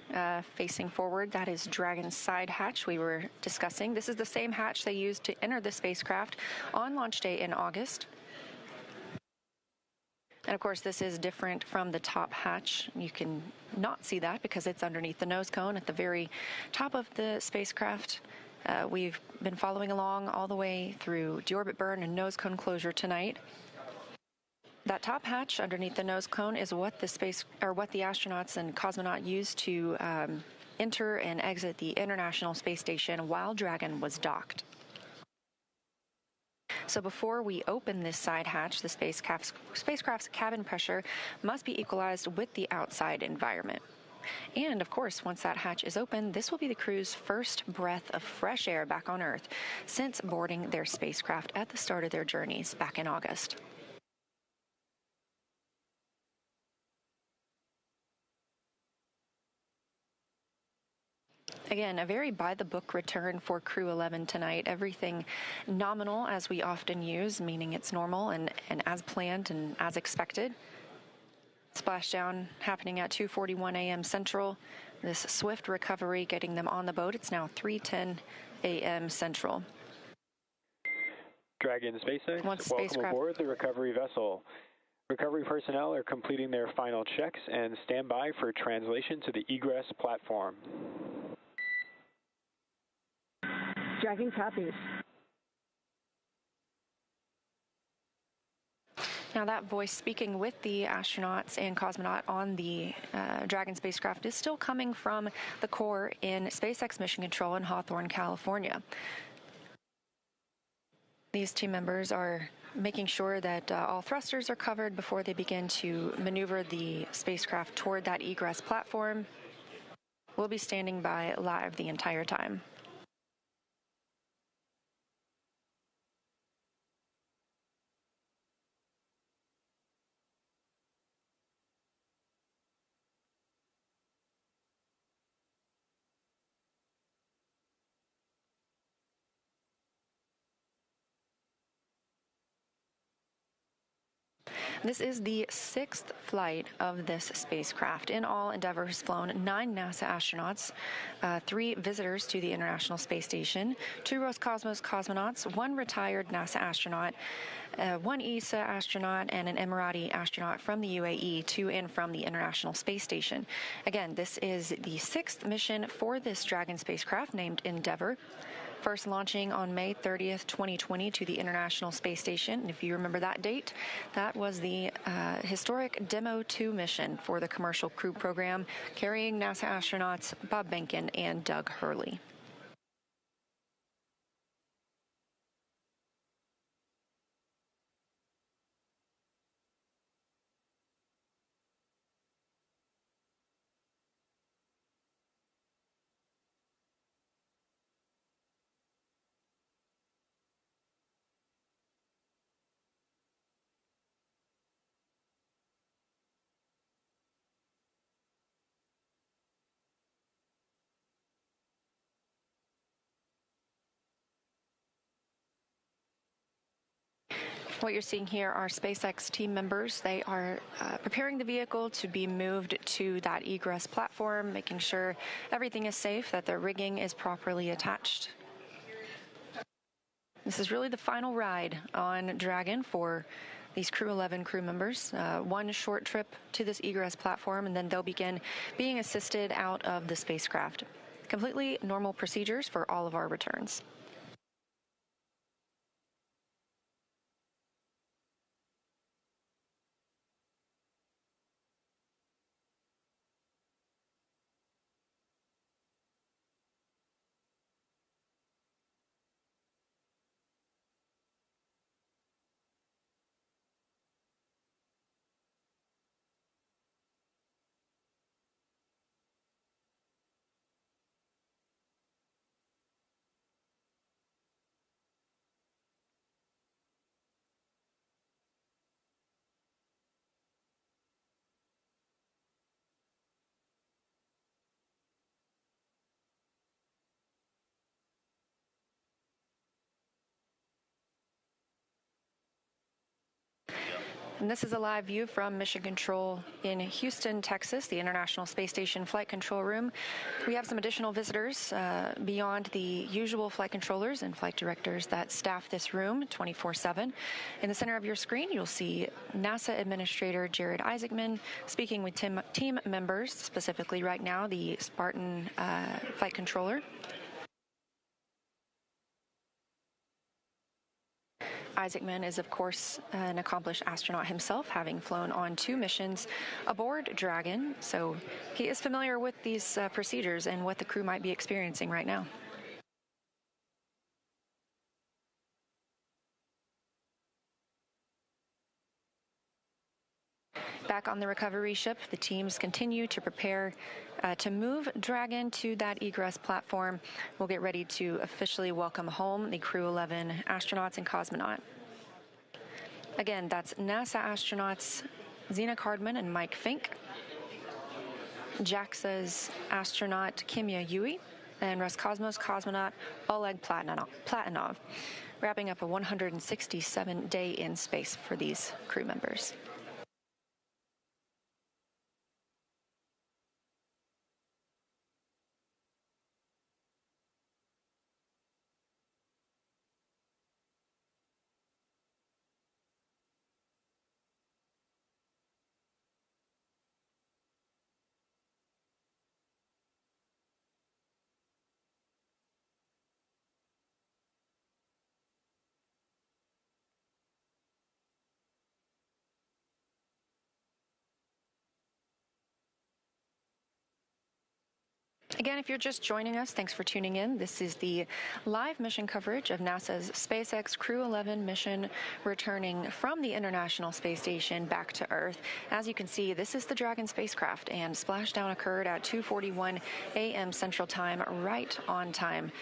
facing forward, that is Dragon's side hatch we were discussing. This is the same hatch they used to enter the spacecraft on launch day in August. And of course, this is different from the top hatch. You can not see that because it's underneath the nose cone at the very top of the spacecraft. We've been following along all the way through deorbit burn and nose cone closure tonight. That top hatch underneath the nose cone is what the astronauts and cosmonaut used to enter and exit the International Space Station while Dragon was docked. So before we open this side hatch, the spacecraft's cabin pressure must be equalized with the outside environment. And of course, once that hatch is open, this will be the crew's first breath of fresh air back on Earth since boarding their spacecraft at the start of their journeys back in August. Again, a very by-the-book return for Crew-11 tonight. Everything nominal, as we often use, meaning it's normal and as planned and as expected. Splashdown happening at 2:41 a.m. Central. This swift recovery getting them on the boat. It's now 3:10 a.m. Central. Dragon SpaceX, welcome aboard the recovery vessel. Recovery personnel are completing their final checks and stand by for translation to the egress platform. Dragon copies. Now that voice speaking with the astronauts and cosmonaut on the Dragon spacecraft is still coming from the core in SpaceX Mission Control in Hawthorne, California. These team members are making sure that all thrusters are covered before they begin to maneuver the spacecraft toward that egress platform. We'll be standing by live the entire time. This is the 6th flight of this spacecraft. In all, Endeavour has flown 9 NASA astronauts, 3 visitors to the International Space Station, 2 Roscosmos cosmonauts, 1 retired NASA astronaut, 1 ESA astronaut, and an Emirati astronaut from the UAE to and from the International Space Station. Again, this is the 6th mission for this Dragon spacecraft named Endeavour. First launching on May 30th, 2020 to the International Space Station. And if you remember that date, that was the historic Demo 2 mission for the Commercial Crew Program, carrying NASA astronauts Bob Behnken and Doug Hurley. What you're seeing here are SpaceX team members. They are preparing the vehicle to be moved to that egress platform, making sure everything is safe, that the rigging is properly attached. This is really the final ride on Dragon for these Crew-11 crew members. One short trip to this egress platform, and then they'll begin being assisted out of the spacecraft. Completely normal procedures for all of our returns. And this is a live view from Mission Control in Houston, Texas, the International Space Station Flight Control Room. We have some additional visitors beyond the usual flight controllers and flight directors that staff this room 24/7. In the center of your screen, you'll see NASA Administrator Jared Isaacman speaking with team members, specifically right now the Spartan flight controller. Isaacman is, of course, an accomplished astronaut himself, having flown on 2 missions aboard Dragon, so he is familiar with these procedures and what the crew might be experiencing right now. Back on the recovery ship, the teams continue to prepare to move Dragon to that egress platform. We'll get ready to officially welcome home the Crew-11 astronauts and cosmonaut. Again, that's NASA astronauts Zena Cardman and Mike Fink, JAXA's astronaut Kimya Yui, and Roscosmos cosmonaut Oleg Platonov, wrapping up a 167-day in space for these crew members. Again, if you're just joining us, thanks for tuning in. This is the live mission coverage of NASA's SpaceX Crew-11 mission returning from the International Space Station back to Earth. As you can see, this is the Dragon spacecraft, and splashdown occurred at 2:41 a.m. Central Time, right on time.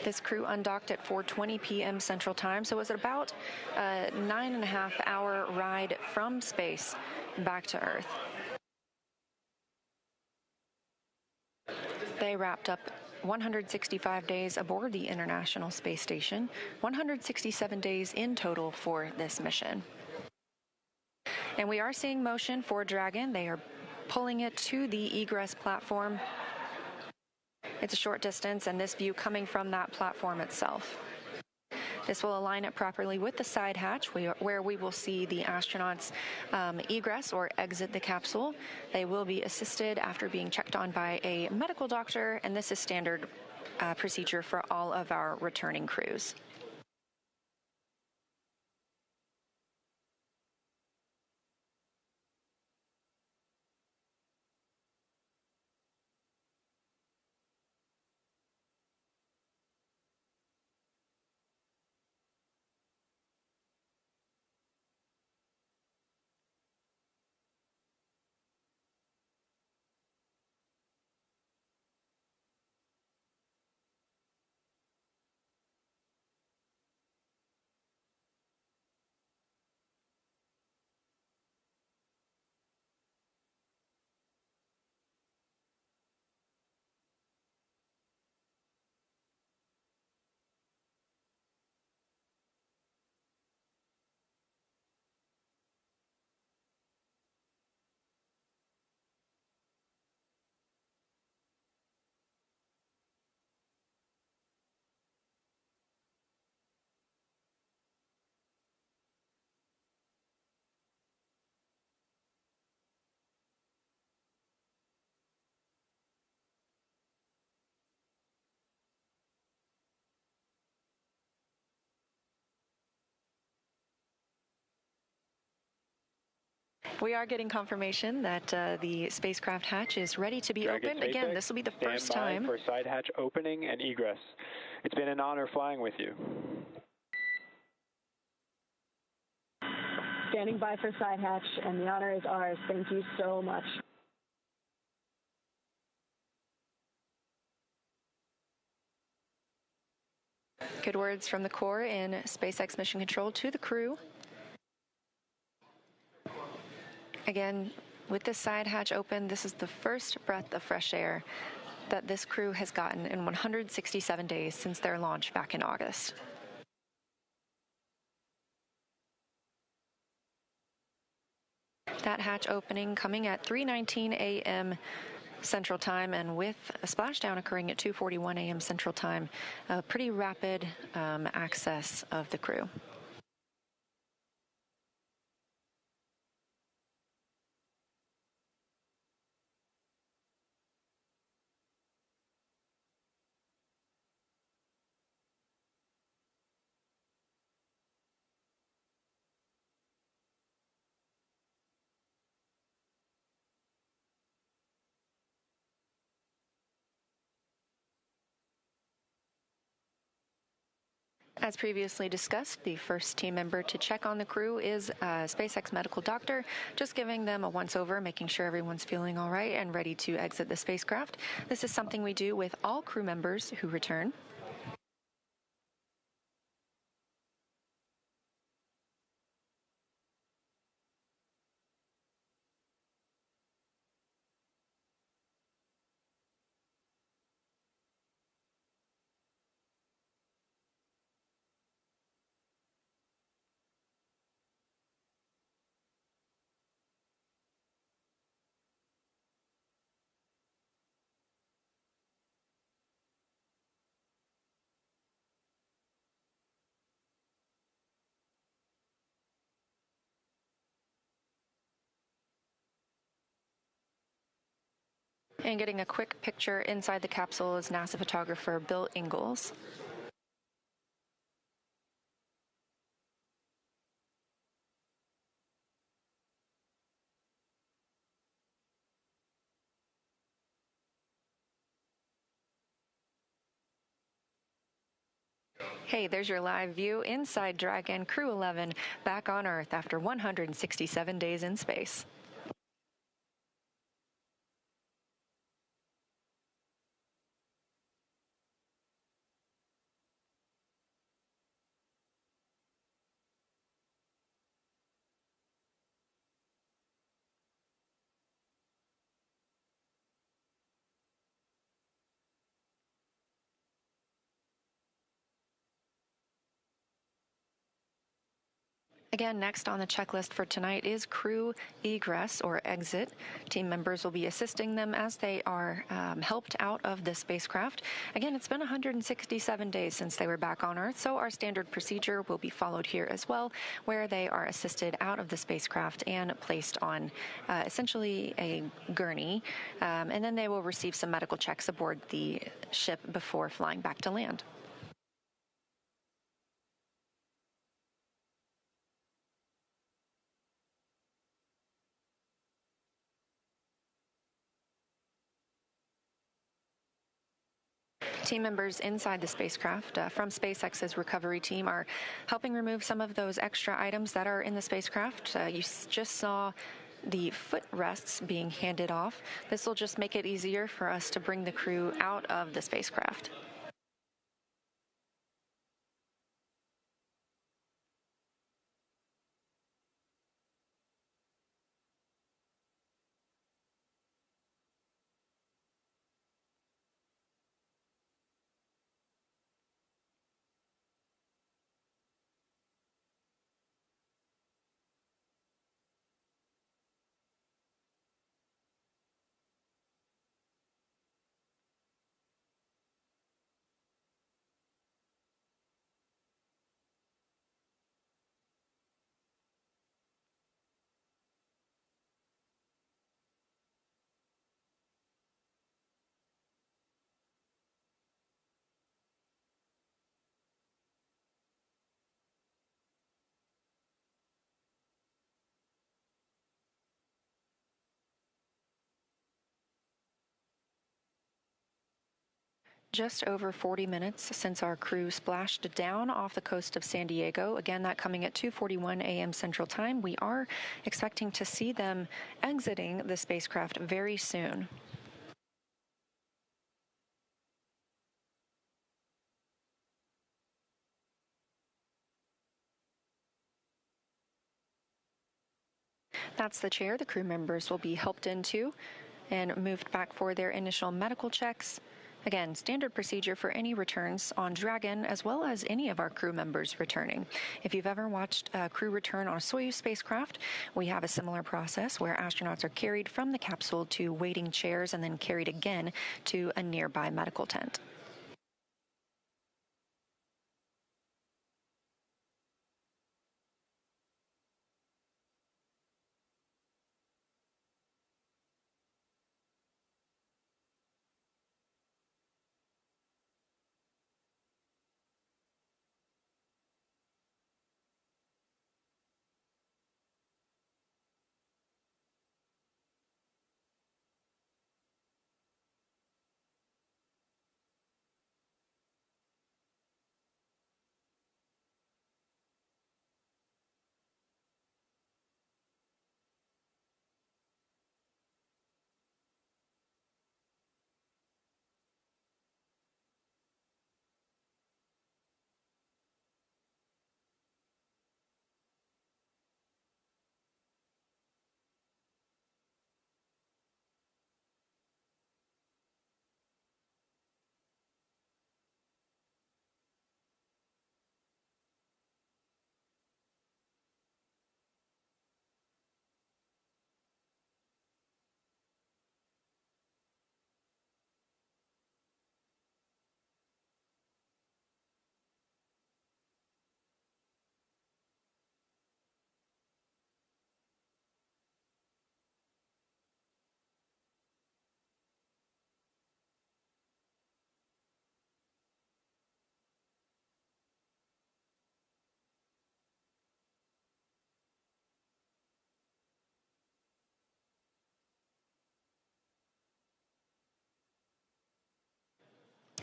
This crew undocked at 4:20 p.m. Central Time, so it was about a 9.5-hour ride from space back to Earth. They wrapped up 165 days aboard the International Space Station, 167 days in total for this mission. And we are seeing motion for Dragon. They are pulling it to the egress platform. It's a short distance, and this view coming from that platform itself. This will align it properly with the side hatch, where we will see the astronauts egress or exit the capsule. They will be assisted after being checked on by a medical doctor, and this is standard procedure for all of our returning crews. We are getting confirmation that the spacecraft hatch is ready to be Very good, opened. Again, this will be the first time. Stand by for side hatch opening and egress. It's been an honor flying with you. Standing by for side hatch, and the honor is ours. Thank you so much. Good words from the Corps in SpaceX Mission Control to the crew. Again, with this side hatch open, this is the first breath of fresh air that this crew has gotten in 167 days since their launch back in August. That hatch opening coming at 3:19 a.m. Central Time, and with a splashdown occurring at 2:41 a.m. Central Time, a pretty rapid access of the crew. As previously discussed, the first team member to check on the crew is a SpaceX medical doctor, just giving them a once-over, making sure everyone's feeling all right and ready to exit the spacecraft. This is something we do with all crew members who return. And getting a quick picture inside the capsule is NASA photographer Bill Ingalls. Hey, there's your live view inside Dragon Crew-11 back on Earth after 167 days in space. Again, next on the checklist for tonight is crew egress or exit. Team members will be assisting them as they are helped out of the spacecraft. Again, it's been 167 days since they were back on Earth, so our standard procedure will be followed here as well, where they are assisted out of the spacecraft and placed on essentially a gurney, and then they will receive some medical checks aboard the ship before flying back to land. Team members inside the spacecraft from SpaceX's recovery team are helping remove some of those extra items that are in the spacecraft. You just saw the footrests being handed off. This will just make it easier for us to bring the crew out of the spacecraft. Just over 40 minutes since our crew splashed down off the coast of San Diego. Again, that coming at 2:41 a.m. Central Time. We are expecting to see them exiting the spacecraft very soon. That's the chair the crew members will be helped into and moved back for their initial medical checks. Again, standard procedure for any returns on Dragon, as well as any of our crew members returning. If you've ever watched a crew return on a Soyuz spacecraft, we have a similar process where astronauts are carried from the capsule to waiting chairs and then carried again to a nearby medical tent.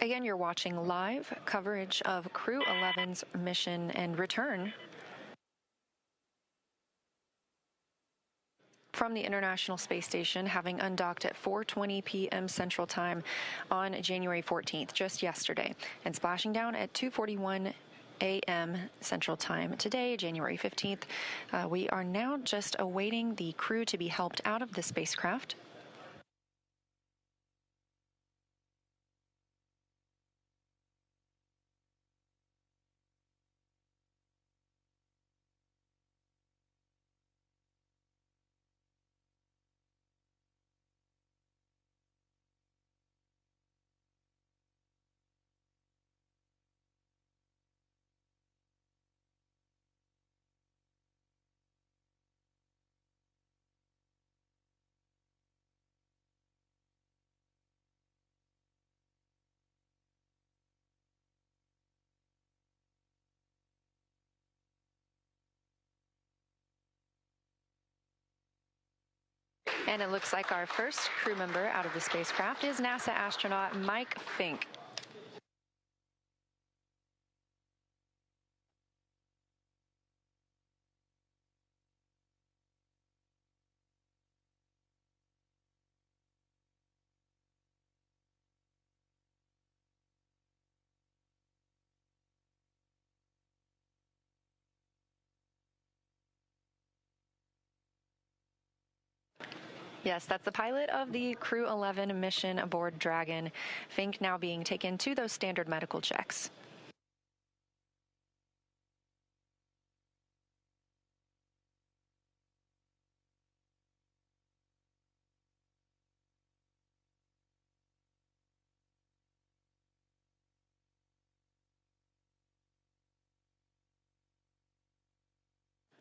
Again, you're watching live coverage of Crew-11's mission and return from the International Space Station, having undocked at 4:20 p.m. Central Time on January 14th, just yesterday, and splashing down at 2:41 a.m. Central Time today, January 15th. We are now just awaiting the crew to be helped out of the spacecraft. And it looks like our first crew member out of the spacecraft is NASA astronaut Mike Fink. Yes, that's the pilot of the Crew-11 mission aboard Dragon. Fink now being taken to those standard medical checks.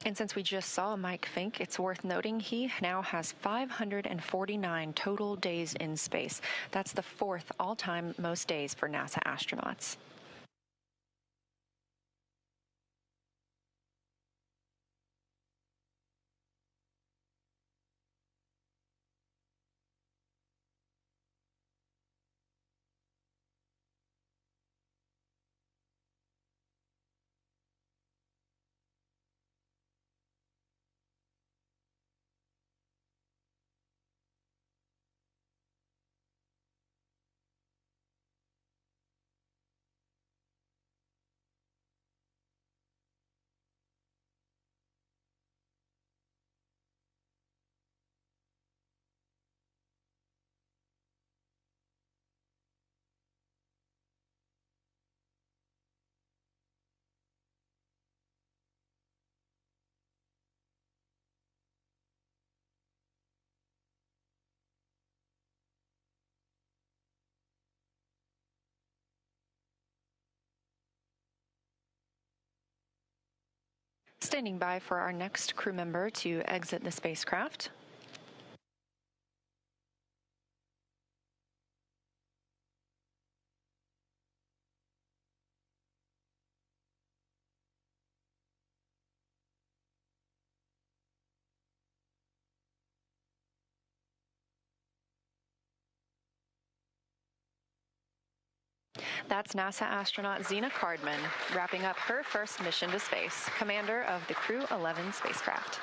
And since we just saw Mike Fink, it's worth noting he now has 549 total days in space. That's the fourth all-time most days for NASA astronauts. Standing by for our next crew member to exit the spacecraft. That's NASA astronaut Zena Cardman, wrapping up her first mission to space, commander of the Crew-11 spacecraft.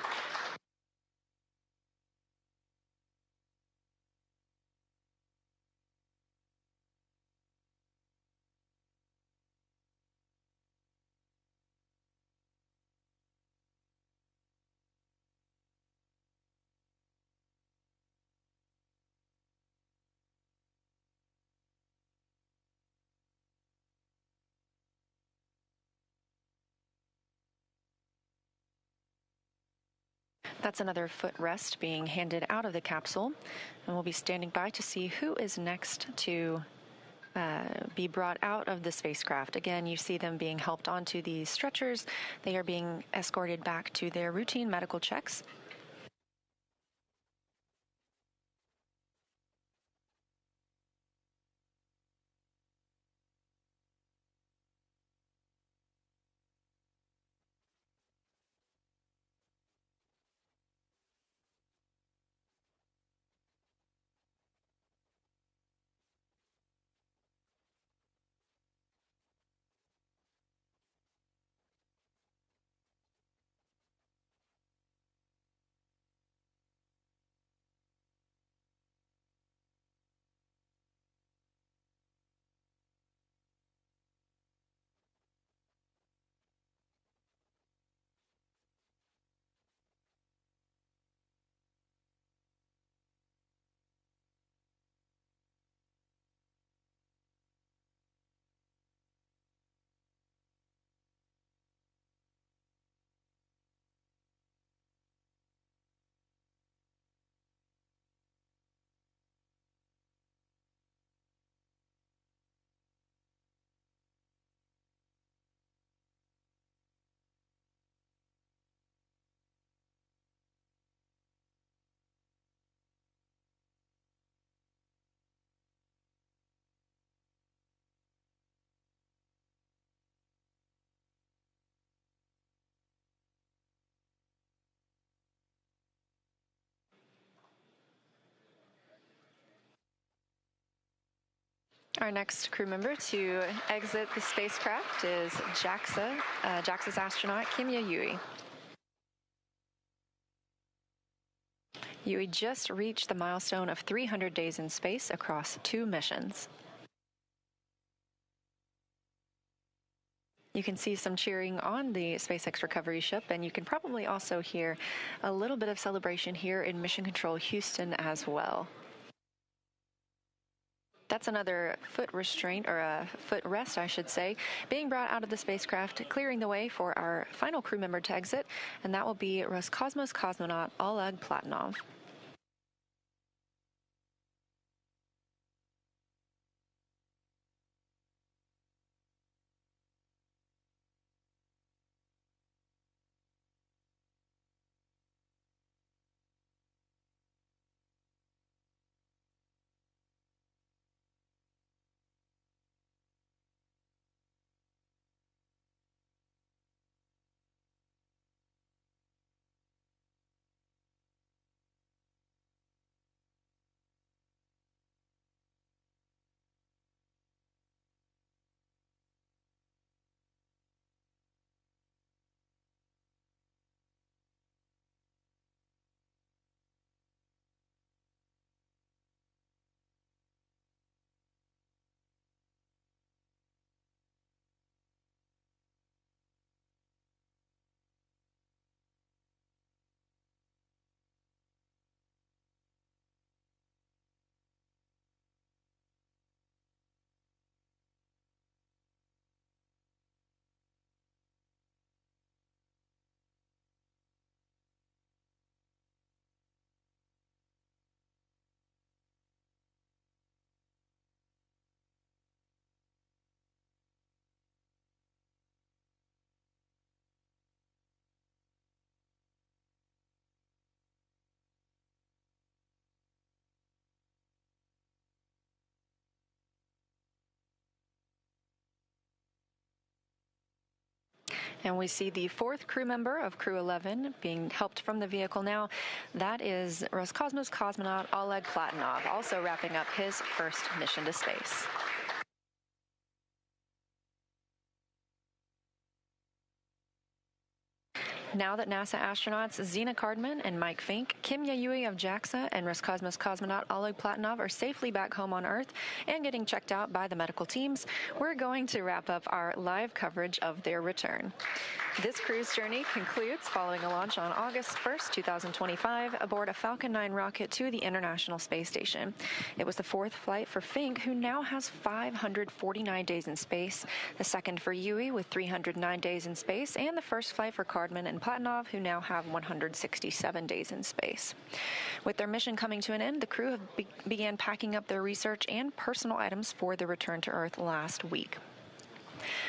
That's another footrest being handed out of the capsule, and we'll be standing by to see who is next to be brought out of the spacecraft. Again, you see them being helped onto these stretchers. They are being escorted back to their routine medical checks. Our next crew member to exit the spacecraft is JAXA's astronaut Kimya Yui. Yui just reached the milestone of 300 days in space across 2 missions. You can see some cheering on the SpaceX recovery ship, and you can probably also hear a little bit of celebration here in Mission Control Houston as well. That's another foot restraint, or a foot rest, I should say, being brought out of the spacecraft, clearing the way for our final crew member to exit, and that will be Roscosmos cosmonaut Oleg Platonov. And we see the fourth crew member of Crew-11 being helped from the vehicle now. That is Roscosmos cosmonaut Oleg Platonov, also wrapping up his first mission to space. Now that NASA astronauts Zena Cardman and Mike Fink, Kim Yayui of JAXA, and Roscosmos cosmonaut Oleg Platonov are safely back home on Earth and getting checked out by the medical teams, we're going to wrap up our live coverage of their return. This crew's journey concludes following a launch on August 1st, 2025, aboard a Falcon 9 rocket to the International Space Station. It was the fourth flight for Fink, who now has 549 days in space, the second for Yui with 309 days in space, and the first flight for Cardman and Platonov, who now have 167 days in space. With their mission coming to an end, the crew began packing up their research and personal items for the return to Earth last week.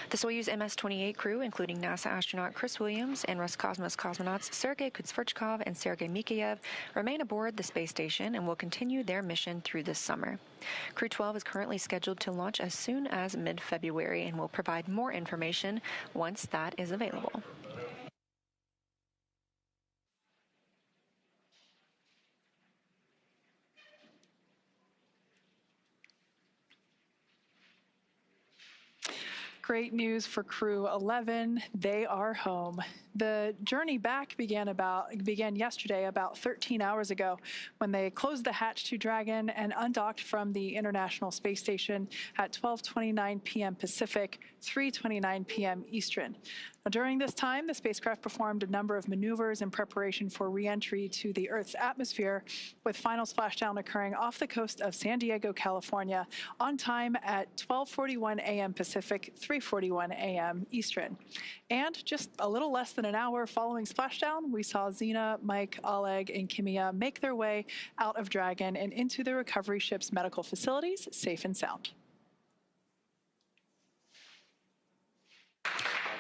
The Soyuz MS-28 crew, including NASA astronaut Chris Williams and Roscosmos cosmonauts Sergei Kutsverchkov and Sergei Mikheyev, remain aboard the space station and will continue their mission through this summer. Crew-12 is currently scheduled to launch as soon as mid-February and will provide more information once that is available. Great news for Crew-11. They are home. The journey back began yesterday, about 13 hours ago, when they closed the hatch to Dragon and undocked from the International Space Station at 12:29 p.m. Pacific, 3:29 p.m. Eastern. During this time, the spacecraft performed a number of maneuvers in preparation for re-entry to the Earth's atmosphere, with final splashdown occurring off the coast of San Diego, California, on time at 12:41 a.m. Pacific, 3:41 a.m. Eastern. And just a little less than an hour following splashdown, we saw Zena, Mike, Oleg, and Kimia make their way out of Dragon and into the recovery ship's medical facilities, safe and sound.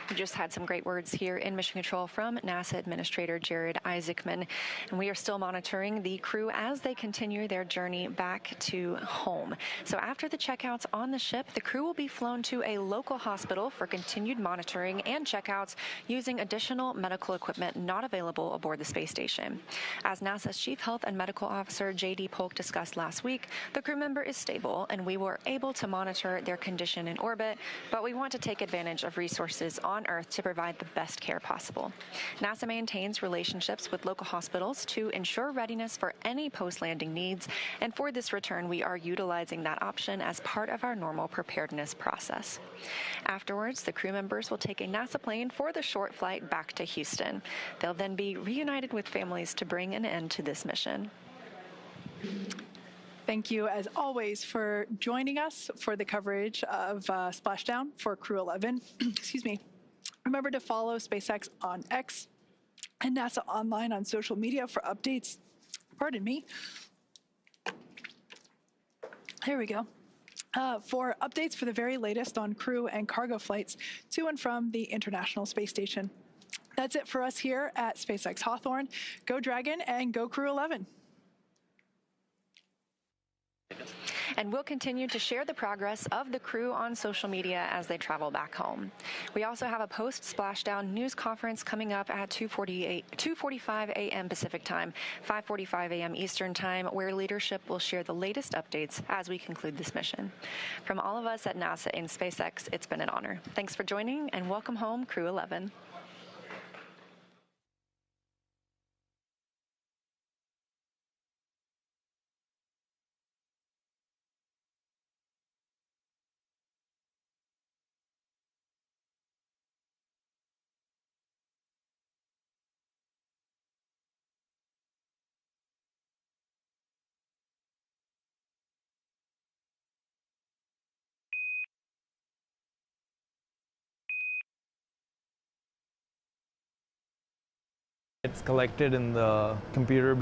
We just had some great words here in Mission Control from NASA Administrator Jared Isaacman, and we are still monitoring the crew as they continue their journey back to home. So after the checkouts on the ship, the crew will be flown to a local hospital for continued monitoring and checkouts using additional medical equipment not available aboard the space station. As NASA's Chief Health and Medical Officer J.D. Polk discussed last week, the crew member is stable and we were able to monitor their condition in orbit, but we want to take advantage of resources on Earth to provide the best care possible. NASA maintains relationships with local hospitals to ensure readiness for any post-landing needs, and for this return, we are utilizing that option as part of our normal preparedness process. Afterwards, the crew members will take a NASA plane for the short flight back to Houston. They'll then be reunited with families to bring an end to this mission. Thank you, as always, for joining us for the coverage of Splashdown for Crew-11. Excuse me. Remember to follow SpaceX on X and NASA Online on social media for updates. Pardon me. Here we go. For updates for the very latest on crew and cargo flights to and from the International Space Station. That's it for us here at SpaceX Hawthorne. Go Dragon and go Crew-11. And we'll continue to share the progress of the crew on social media as they travel back home. We also have a post-splashdown news conference coming up at 2:45 a.m. Pacific time, 5:45 a.m. Eastern time, where leadership will share the latest updates as we conclude this mission. From all of us at NASA and SpaceX, it's been an honor. Thanks for joining, and welcome home, Crew-11. It's collected in the computer